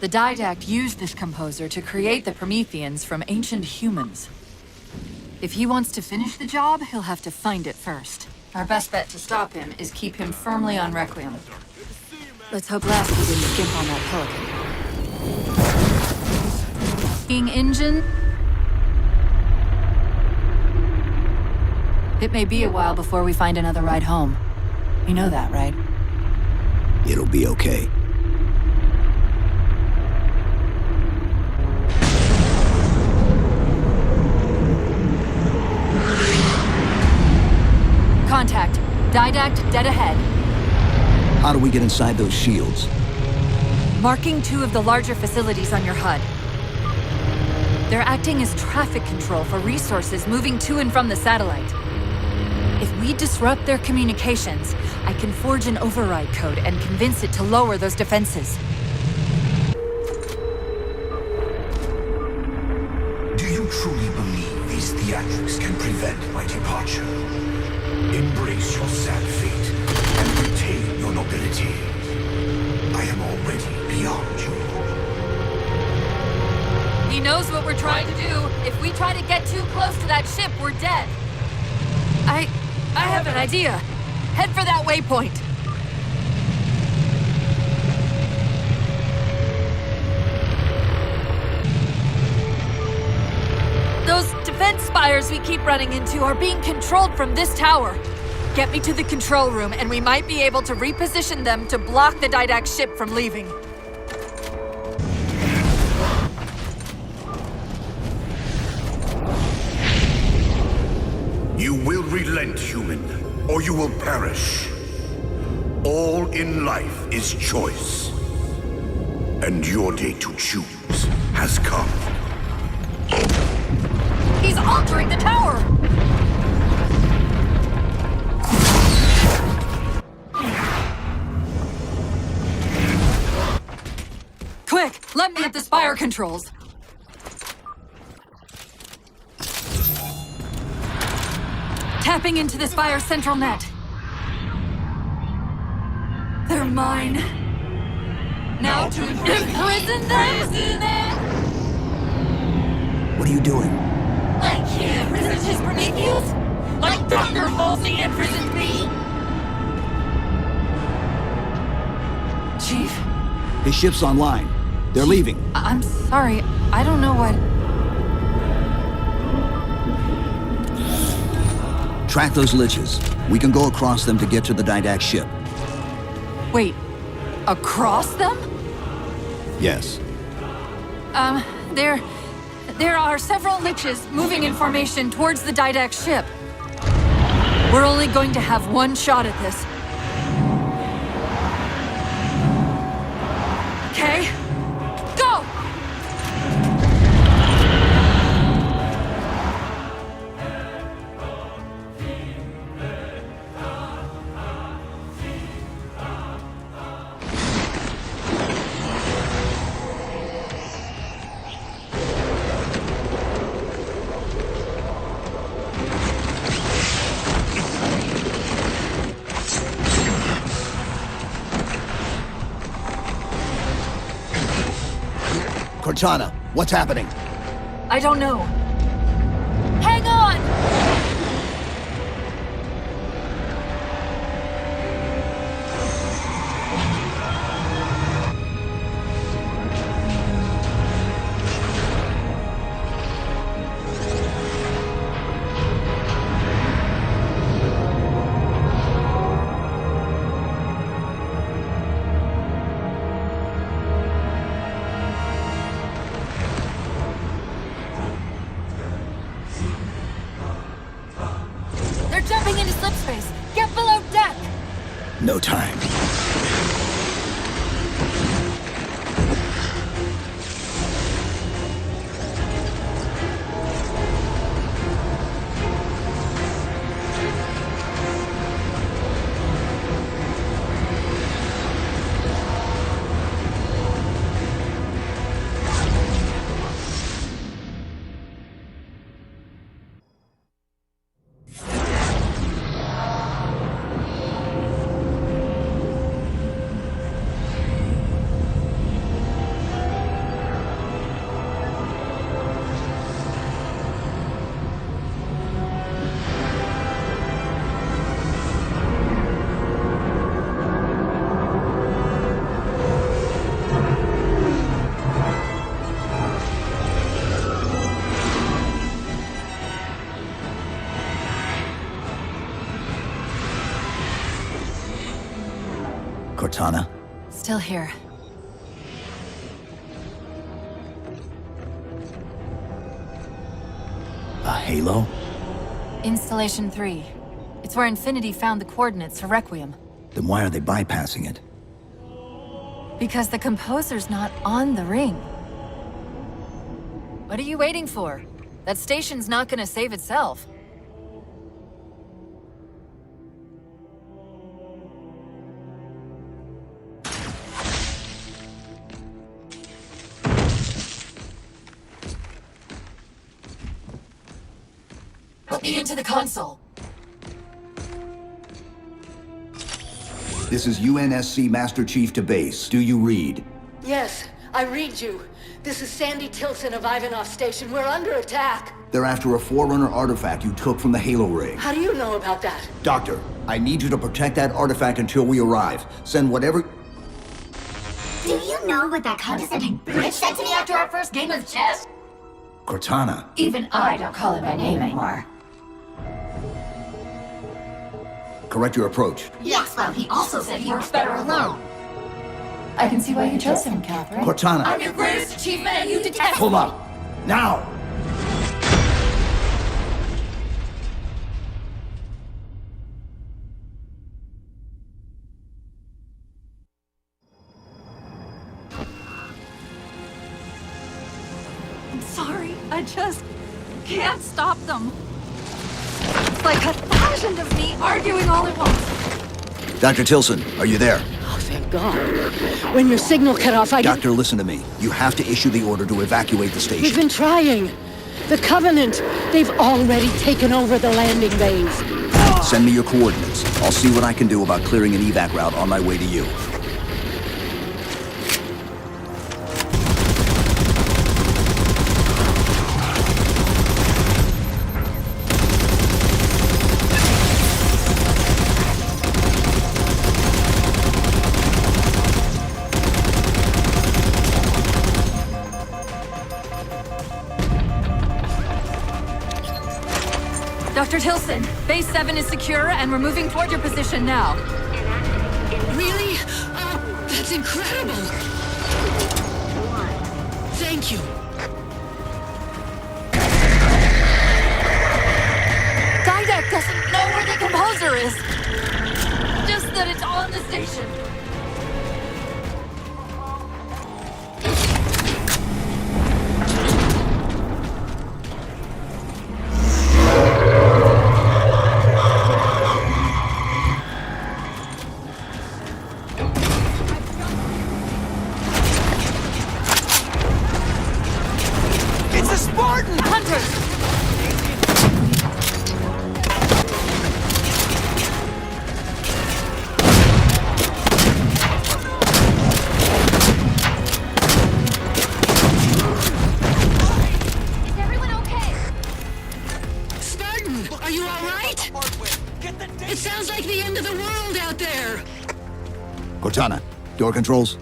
The Didact used this composer to create the Prometheans from ancient humans. If he wants to finish the job, he'll have to find it first. Our best bet to stop him is keep him firmly on Requiem. Let's hope Lasky didn't skimp on that Pelican. King engine? It may be a while before we find another ride home. You know that, right? It'll be okay. Contact. Didact dead ahead. How do we get inside those shields? Marking 2 of the larger facilities on your HUD. They're acting as traffic control for resources moving to and from the satellite. If we disrupt their communications, I can forge an override code and convince it to lower those defenses. Do you truly believe these theatrics can prevent my departure? Embrace your sad fate and retain your nobility. I am already beyond you. He knows what we're trying to do. If we try to get too close to that ship, we're dead. I have an idea. Head for that waypoint. Those defense spires we keep running into are being controlled from this tower. Get me to the control room, and we might be able to reposition them to block the Didact ship from leaving. You will relent, human, or you will perish. All in life is choice. And your day to choose has come. He's altering the tower! Quick, let me at the spire controls. Tapping into the spire's central net. They're mine. Now to imprison them? What are you doing? I can't resist his Prometheus! Like thunder falsely imprisoned me! Chief? His ship's online. They're leaving. I'm sorry. I don't know what... Track those liches. We can go across them to get to the Didact ship. Wait. Across them? Yes. There are several liches moving in formation towards the Didact ship. We're only going to have one shot at this. Okay? Go! Cortana, what's happening? I don't know. Hang on! Jumping into slip space! Get below deck! No time. Cortana? Still here. A halo? Installation 3. It's where Infinity found the coordinates for Requiem. Then why are they bypassing it? Because the composer's not on the ring. What are you waiting for? That station's not gonna save itself. Put me into the console. This is UNSC Master Cheif to base. Do you read? Yes, I read you. This is Sandy Tilson of Ivanov Station. We're under attack. They're after a Forerunner artifact you took from the Halo ring. How do you know about that? Doctor, I need you to protect that artifact until we arrive. Send whatever... Do you know what that condescending bitch said to me after our first game of chess? Cortana. Even I don't call it by name anymore. Correct your approach. Yes, well, he also said he works better alone. I can see why you chose him, Catherine. Cortana. I'm your greatest achievement and you detest Pull me. up. Now! I'm sorry, I just can't stop them. It's like 1,000 of me arguing all at once. Dr. Tilson, are you there? Oh, thank God. When your signal cut off, Doctor, listen to me. You have to issue the order to evacuate the station. We've been trying. The Covenant, they've already taken over the landing bays. Send me your coordinates. I'll see what I can do about clearing an evac route on my way to you. Dr. Tilson, Base 7 is secure, and we're moving toward your position now. Really? Oh, that's incredible! Thank you. Didac doesn't know where the composer is. Just that it's on the station. Cortana, door controls.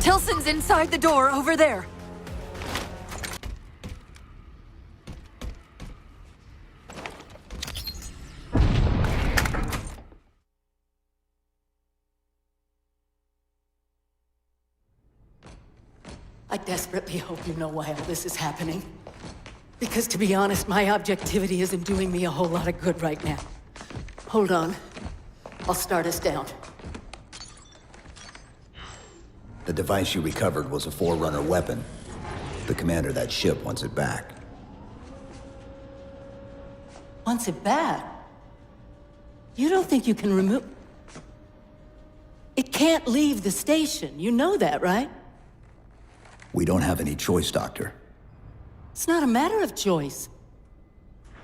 Tilson's inside the door over there. I desperately hope you know why all this is happening. Because to be honest, my objectivity isn't doing me a whole lot of good right now. Hold on. I'll start us down. The device you recovered was a Forerunner weapon. The commander of that ship wants it back. Wants it back? You don't think you can remove... It can't leave the station. You know that, right? We don't have any choice, Doctor. It's not a matter of choice.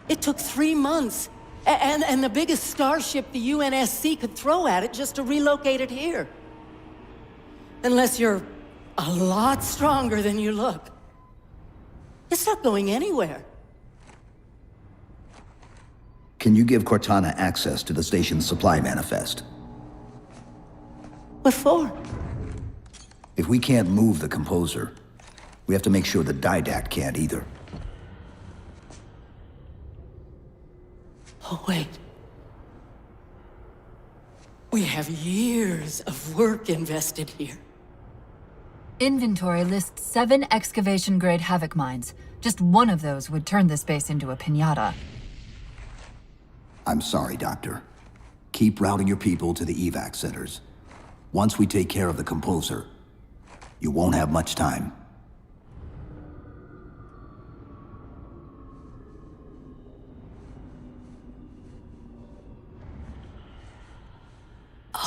It took 3 months, and the biggest starship the UNSC could throw at it just to relocate it here. Unless you're a lot stronger than you look. It's not going anywhere. Can you give Cortana access to the station's supply manifest? What for? If we can't move the composer, we have to make sure the Didact can't either. Oh, wait. We have years of work invested here. Inventory lists 7 excavation-grade Havoc mines. Just one of those would turn this base into a piñata. I'm sorry, Doctor. Keep routing your people to the evac centers. Once we take care of the composer, you won't have much time.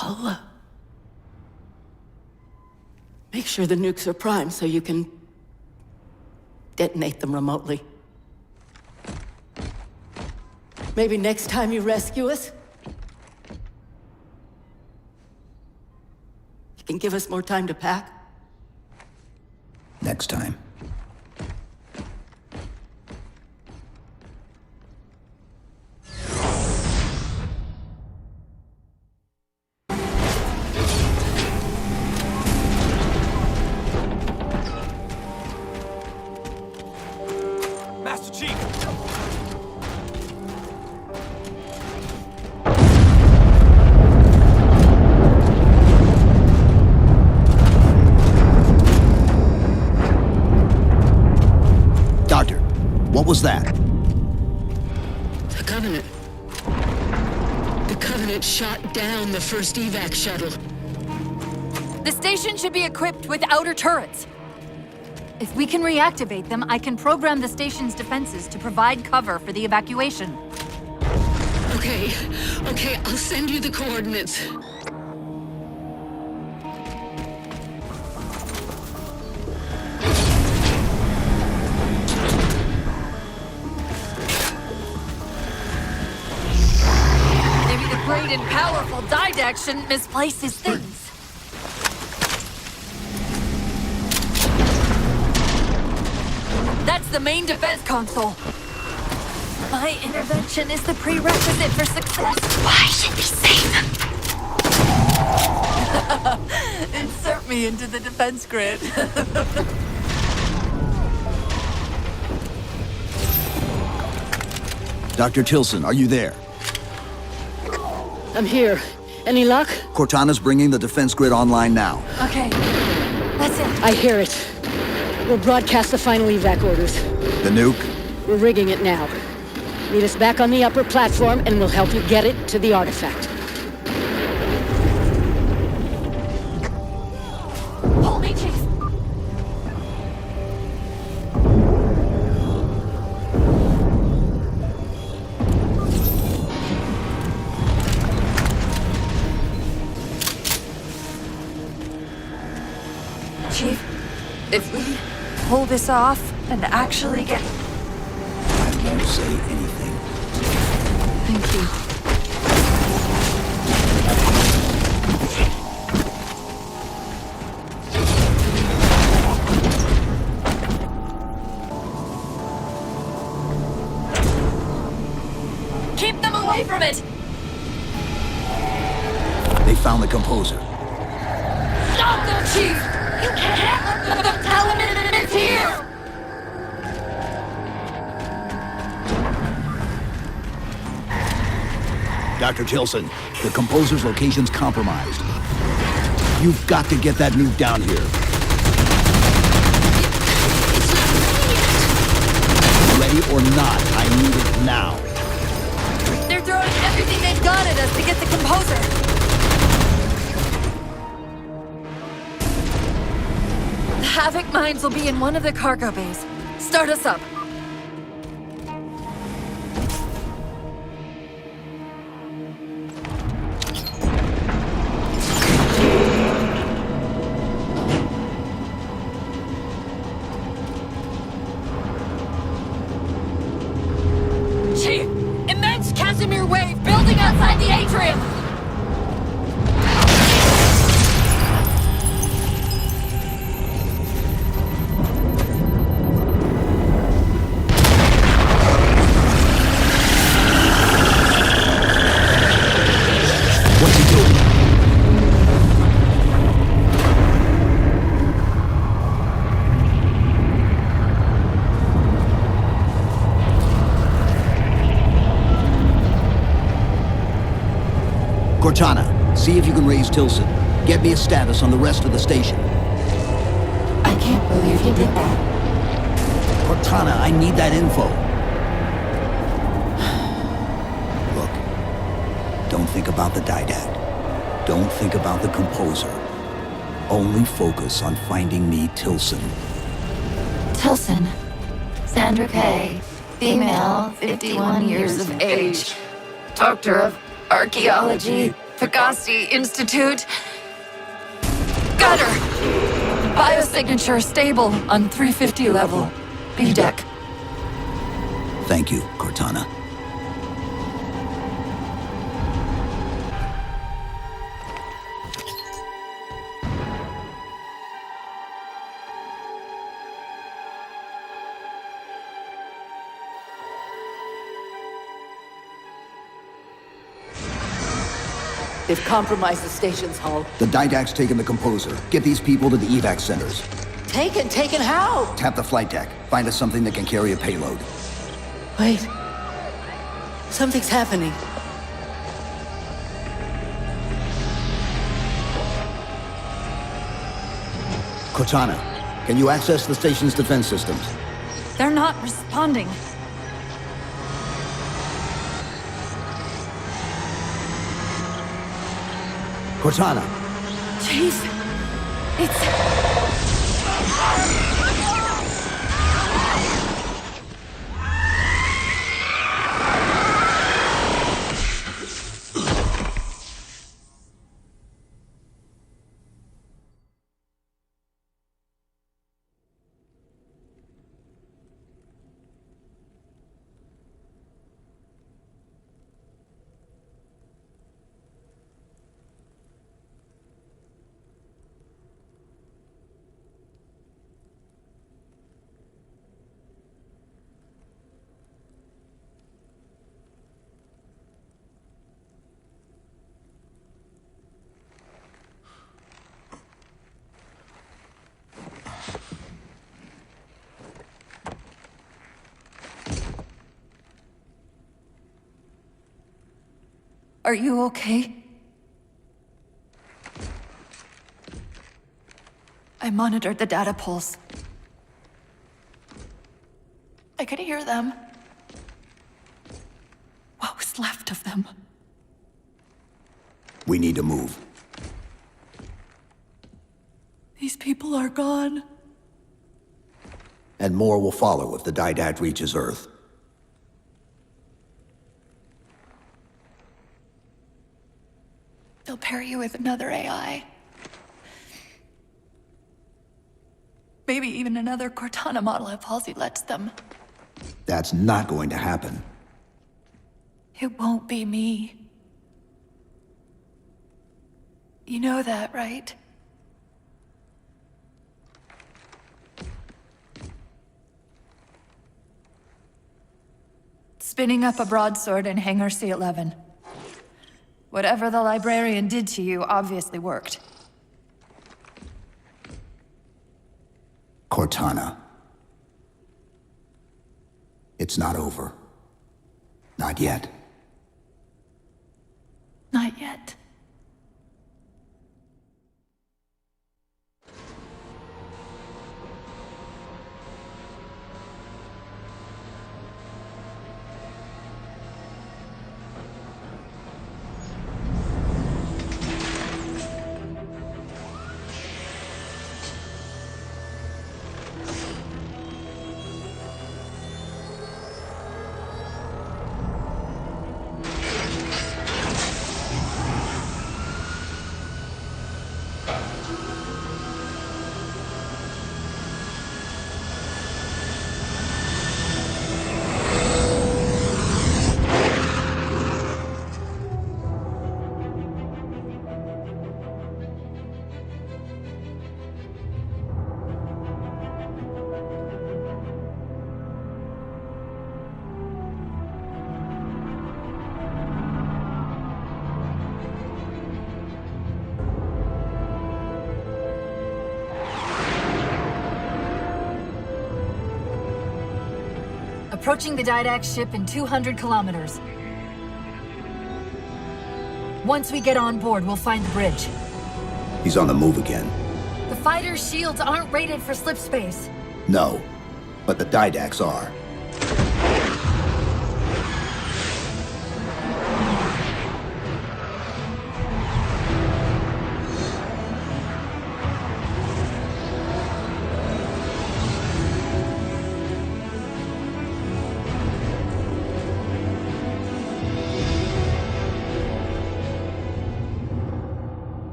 I'll, make sure the nukes are primed so you can detonate them remotely. Maybe next time you rescue us, you can give us more time to pack. Next time. Master Cheif! Doctor, what was that? The Covenant. The Covenant shot down the first evac shuttle. The station should be equipped with outer turrets. If we can reactivate them, I can program the station's defenses to provide cover for the evacuation. Okay, I'll send you the coordinates. Maybe the great and powerful Didac shouldn't misplace his things. That's the main defense console. My intervention is the prerequisite for success. Why should we save them? Insert me into the defense grid. Dr. Tilson, are you there? I'm here. Any luck? Cortana's bringing the defense grid online now. Okay, that's it. I hear it. We'll broadcast the final evac orders. The nuke? We're rigging it now. Meet us back on the upper platform and we'll help you get it to the artifact. Hold me, Chief. Chief, if we pull this off and actually get... I won't say anything. Thank you. Keep them away from it! They found the composer. Stop them, Chief! You can't let them tell him it's here! Dr. Tilson, the composer's location's compromised. You've got to get that nuke down here. Ready or not, I need it now. They're throwing everything they've got at us to get the composer! The Havoc mines will be in one of the cargo bays. Start us up. Chief! Immense Casimir wave building outside the atrium! What's he doing? Cortana, see if you can raise Tilson. Get me a status on the rest of the station. I can't believe you did that. Cortana, I need that info. Look, don't think about the didact. Don't think about the composer. Only focus on finding me Tilson. Tilson. Sandra Kay. Female, 51 years of age. Doctor of Archaeology. Pegasi Institute. Got her! Biosignature stable on 350 level. B-deck. Thank you, Cortana. They've compromised the station's hull. The didact's taken the composer. Get these people to the evac centers. Taken how? Tap the flight deck. Find us something that can carry a payload. Wait. Something's happening. Cortana, can you access the station's defense systems? They're not responding. Cortana! Cheif! It's... Are you okay? I monitored the data pulse. I could hear them. What was left of them? We need to move. These people are gone. And more will follow if the didact reaches Earth. They'll pair you with another AI. Maybe even another Cortana model if Halsey lets them. That's not going to happen. It won't be me. You know that, right? Spinning up a broadsword in Hangar C-11. Whatever the librarian did to you obviously worked. Cortana. It's not over. Not yet. Not yet. Approaching the didact ship in 200 kilometers. Once we get on board, we'll find the bridge. He's on the move again. The fighter's shields aren't rated for slip space. No, but the Didacts are.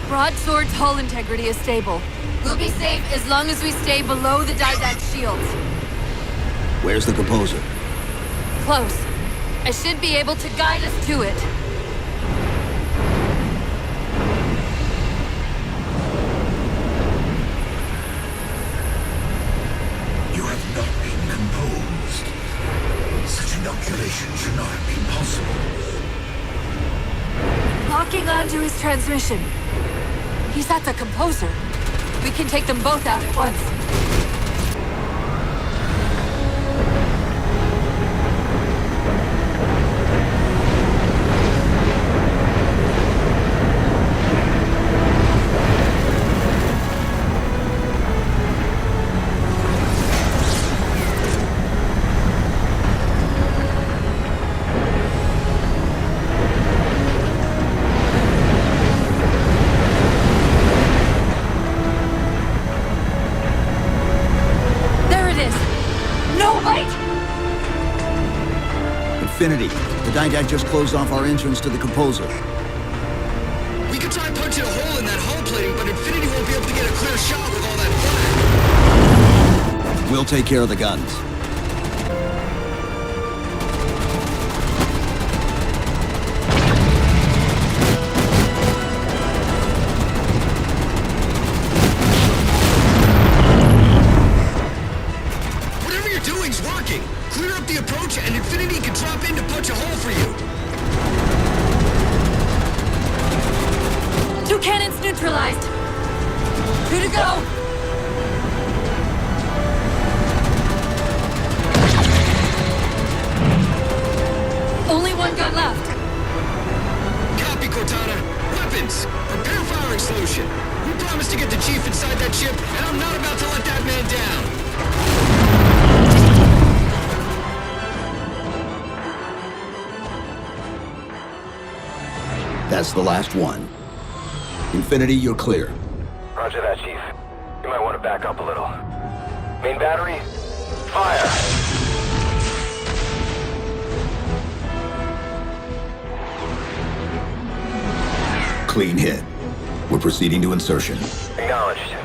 Broadsword's hull integrity is stable. We'll be safe as long as we stay below the Didact shields. Where's the composer? Close. I should be able to guide us to it. You have not been composed. Such inoculation should not have been possible. Locking onto his transmission. He's at the composer. We can take them both out at once. Infinity, the Didact just closed off our entrance to the composer. We could try punching a hole in that hull plating, but Infinity won't be able to get a clear shot with all that flak. We'll take care of the guns. Whatever you're doing's working. Clear up the approach and Infinity can drop in to punch a hole for you. 2 cannons neutralized. 2 to go. Only 1 gun left. Copy, Cortana. Weapons. Prepare firing solution. We promised to get the Chief inside that ship, and I'm not about to let that man down. That's the last one. Infinity, you're clear. Roger that, Chief. You might want to back up a little. Main battery, fire! Clean hit. We're proceeding to insertion. Acknowledged.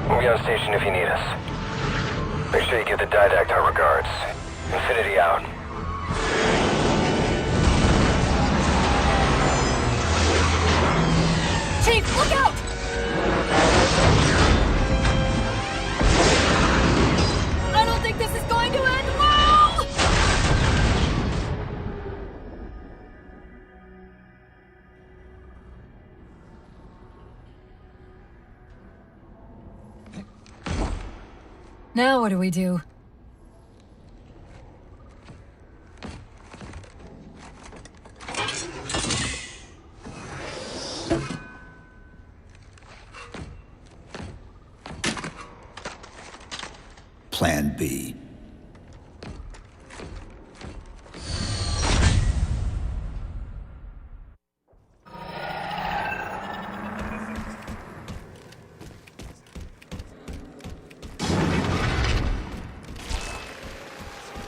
We'll be on station if you need us. Make sure you give the Didact our regards. Infinity out. Chief, look out! I don't think this is going to end well! Now what do we do? Plan B.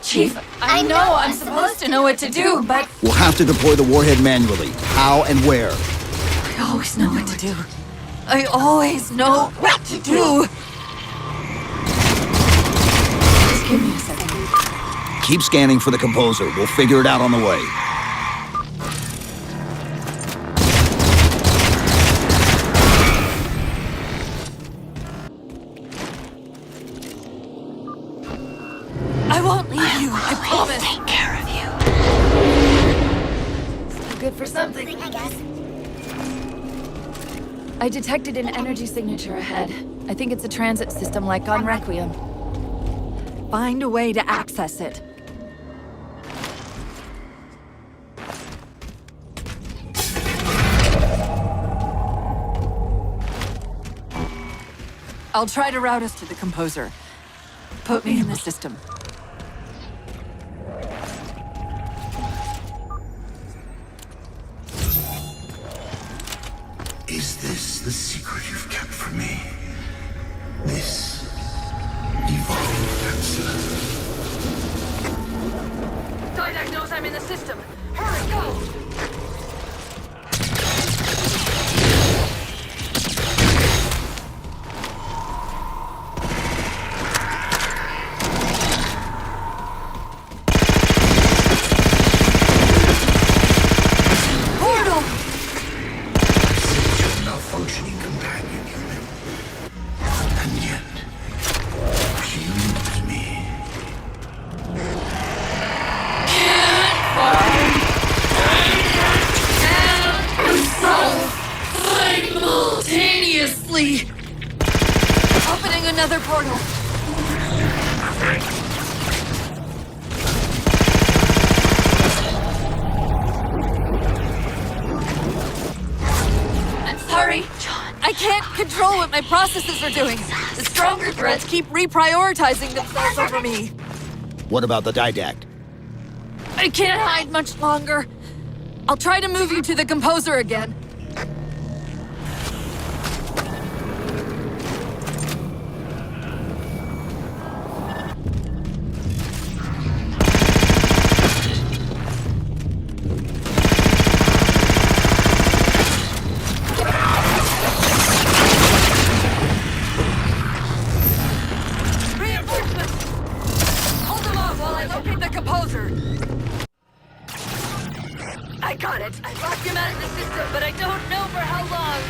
Chief, I know I'm supposed to know what to do, but... We'll have to deploy the warhead manually. How and where? I always know what to do. I always know what to do! Just give me a second. Keep scanning for the composer. We'll figure it out on the way. I won't leave you, I promise. Take care of you. Still good for something, I guess. I detected an energy signature ahead. I think it's a transit system like on Requiem. Find a way to access it. I'll try to route us to the composer. Put me in the system. Is this the secret you've kept from me? This evolved answer? Didac knows I'm in the system. Hurry, go! Opening another portal. I'm sorry, John. I can't control what my processes are doing. The stronger threats keep reprioritizing themselves over me. What about the Didact? I can't hide much longer. I'll try to move you to the composer again. I got it. I locked him out of the system, but I don't know for how long.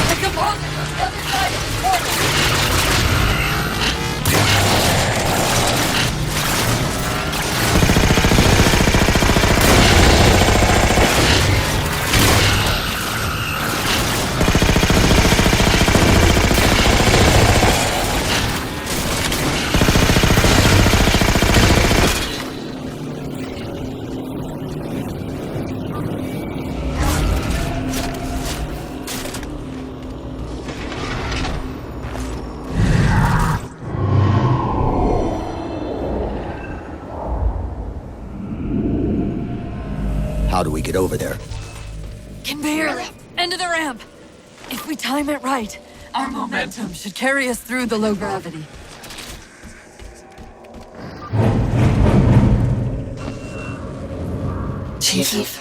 The composer's on the other side of the portal. How do we get over there? Can barely. End of the ramp. If we time it right, our momentum should carry us through the low gravity. Chief,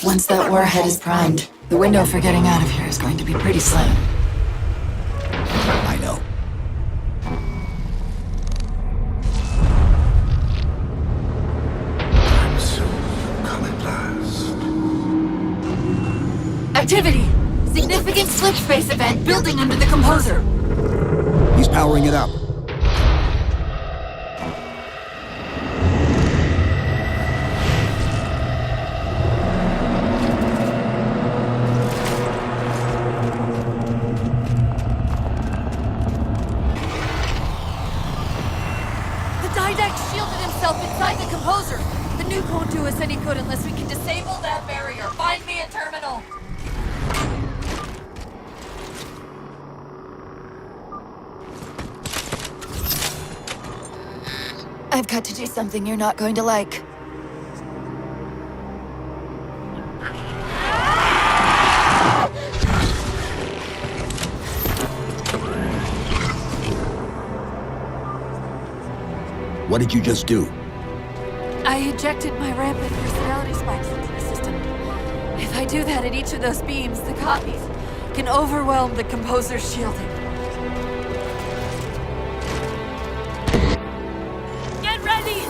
once that warhead is primed, the window for getting out of here is going to be pretty slim. I know. I'm so come at last. Activity! Significant slip space event building under the composer. He's powering it up. Inside the composer! The nuke won't do us any good unless we can disable that barrier. Find me a terminal! I've got to do something you're not going to like. What did you just do? I ejected my rampant personality spikes into the system. If I do that at each of those beams, the copies can overwhelm the composer's shielding. Get ready!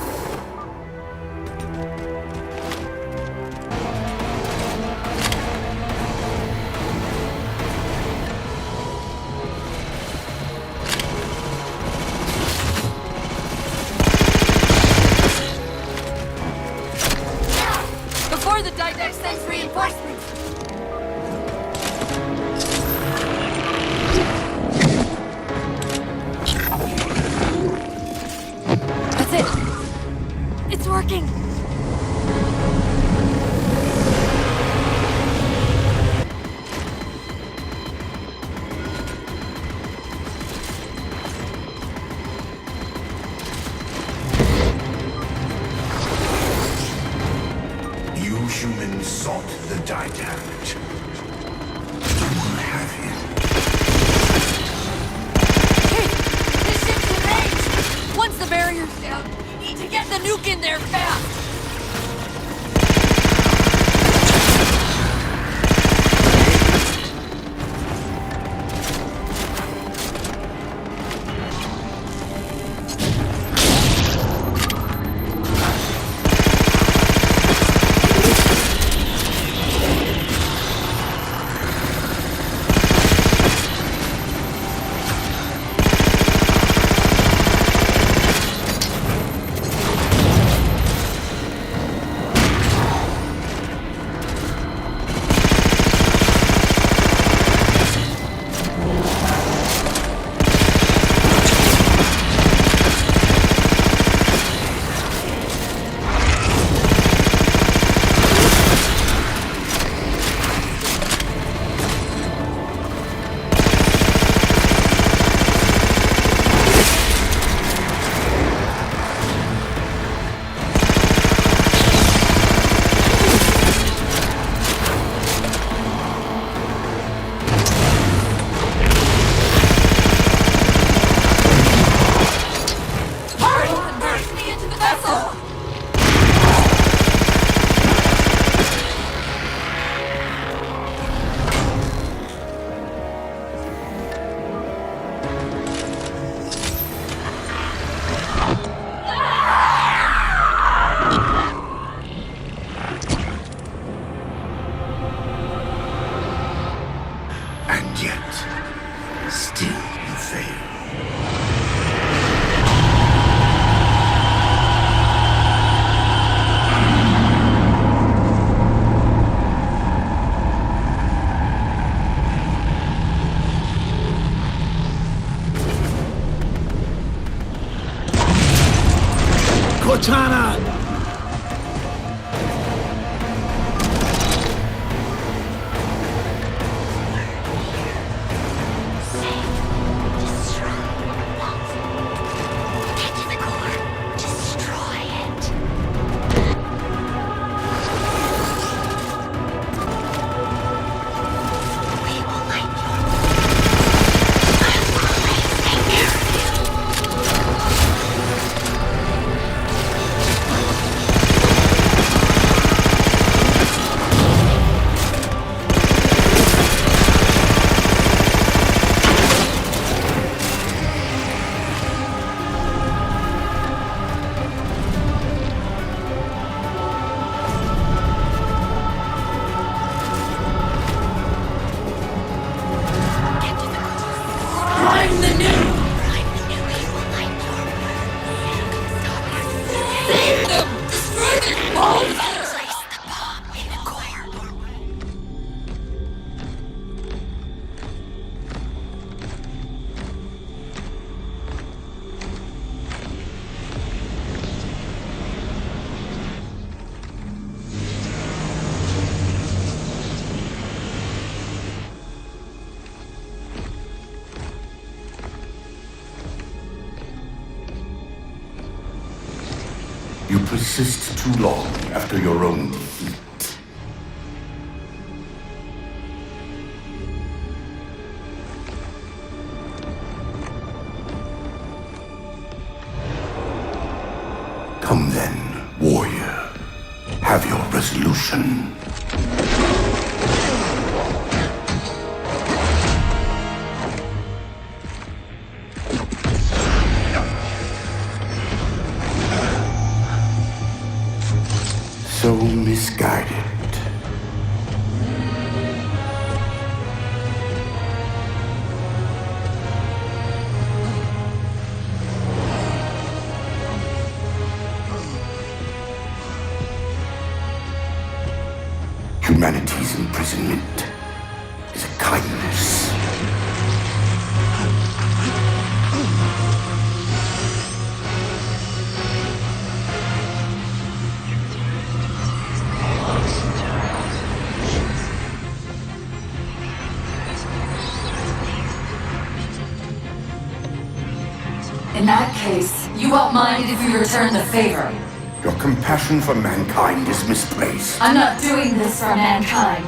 And yet, still you fail. Cortana! You persist too long after your own defeat. Come then, warrior. Have your resolution. So misguided. Humanity's imprisonment is a kindness. In that case, you won't mind if we return the favor. Your compassion for mankind is misplaced. I'm not doing this for mankind.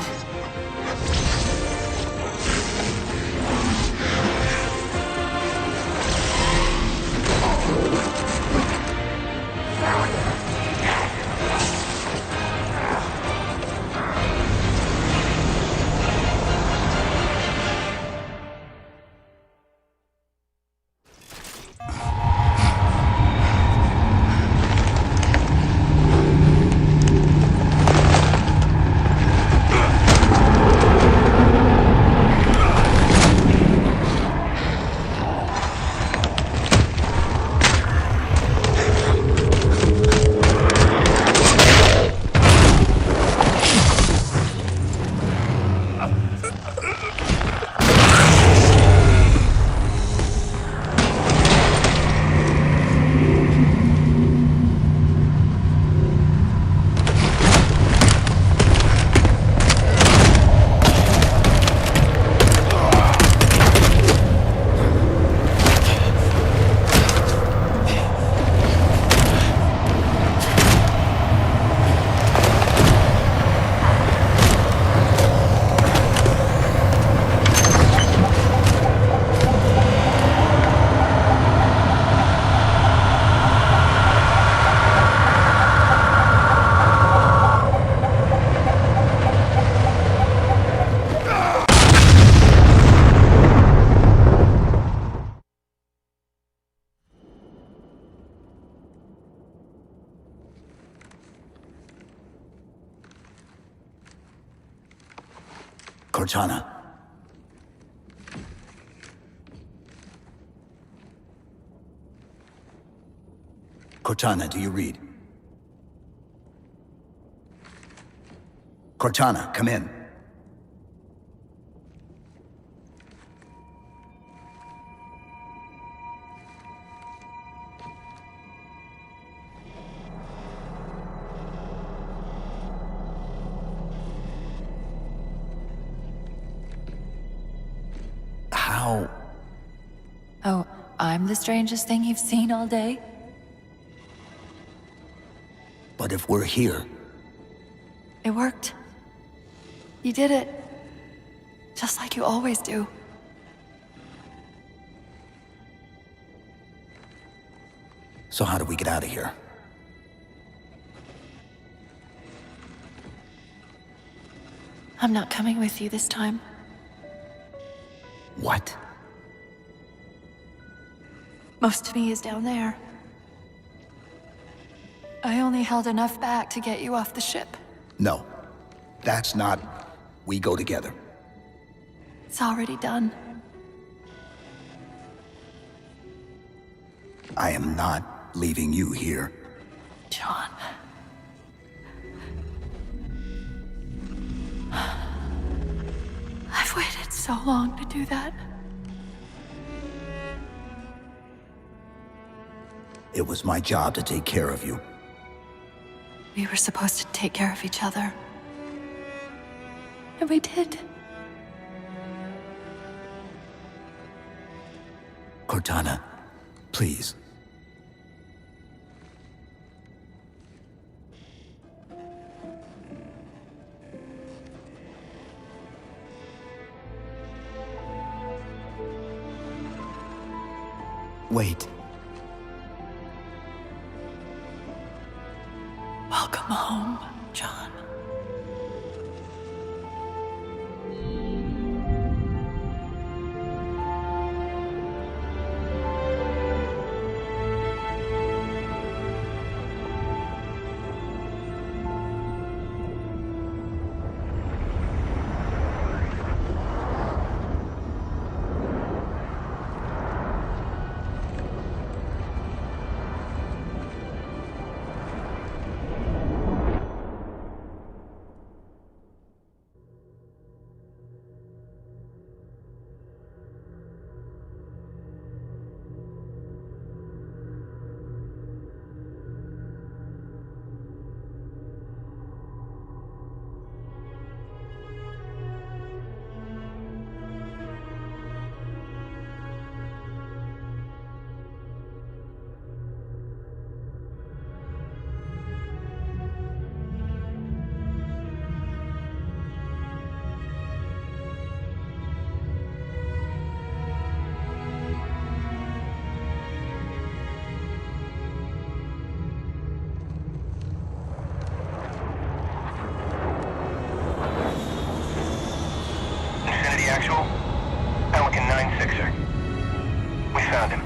Cortana. Cortana, do you read? Cortana, come in. How? Oh, I'm the strangest thing you've seen all day? But if we're here... It worked. You did it. Just like you always do. So how do we get out of here? I'm not coming with you this time. What? Most of me is down there. I only held enough back to get you off the ship. No. That's not... We go together. It's already done. I am not leaving you here. John. I've waited so long to do that. It was my job to take care of you. We were supposed to take care of each other. And we did. Cortana, please. Wait. Welcome home, John. Actual, Pelican 9-6er. We found him.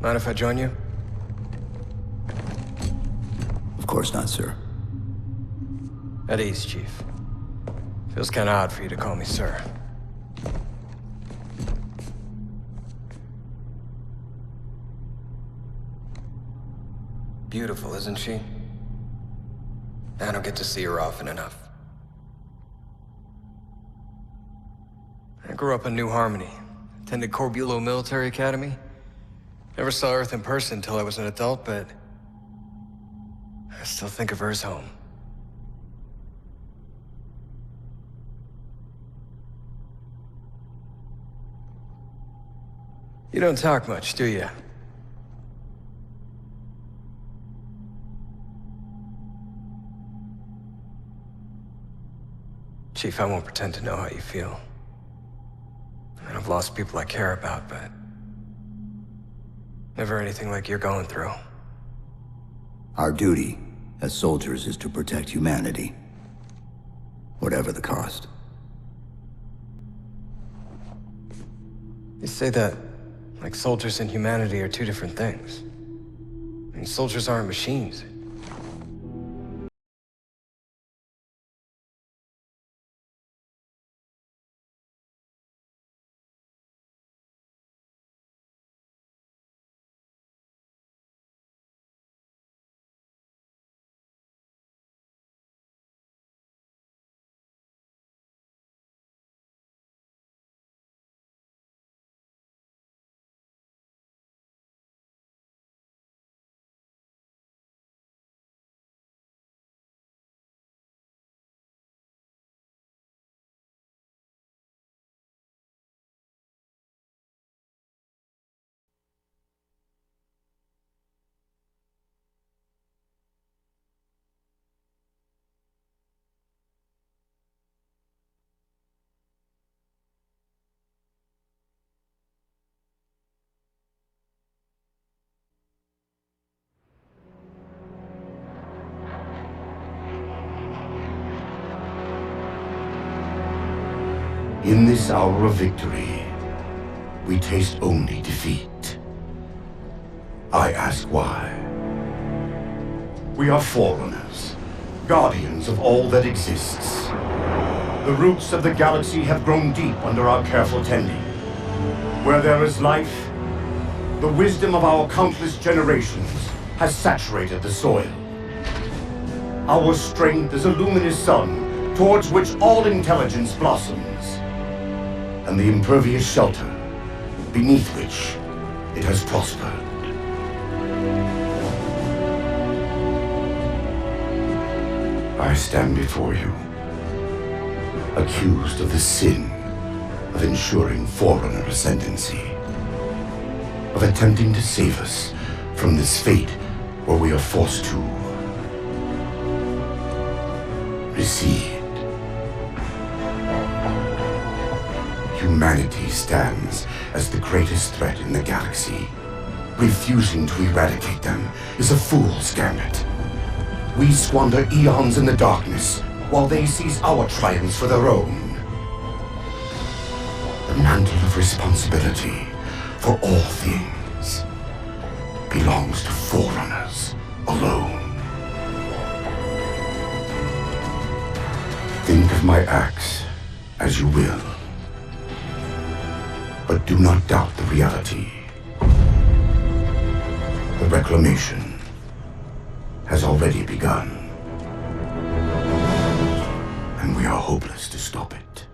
Mind if I join you? Of course not, sir. At ease, Chief. Feels kinda odd for you to call me sir. Beautiful, isn't she? I don't get to see her often enough. I grew up in New Harmony. Attended Corbulo Military Academy. Never saw Earth in person until I was an adult, but I still think of her as home. You don't talk much, do you? Chief, I won't pretend to know how you feel. I mean, I've lost people I care about, but never anything like you're going through. Our duty as soldiers is to protect humanity, whatever the cost. You say that like soldiers and humanity are two different things. I mean, soldiers aren't machines. In this hour of victory, we taste only defeat. I ask why. We are forerunners, guardians of all that exists. The roots of the galaxy have grown deep under our careful tending. Where there is life, the wisdom of our countless generations has saturated the soil. Our strength is a luminous sun towards which all intelligence blossoms, and the impervious shelter beneath which it has prospered. I stand before you, accused of the sin of ensuring Forerunner ascendancy, of attempting to save us from this fate where we are forced to recede. Humanity stands as the greatest threat in the galaxy. Refusing to eradicate them is a fool's gambit. We squander eons in the darkness, while they seize our triumphs for their own. The mantle of responsibility for all things belongs to Forerunners alone. Think of my acts as you will, but do not doubt the reality. The reclamation has already begun, and we are hopeless to stop it.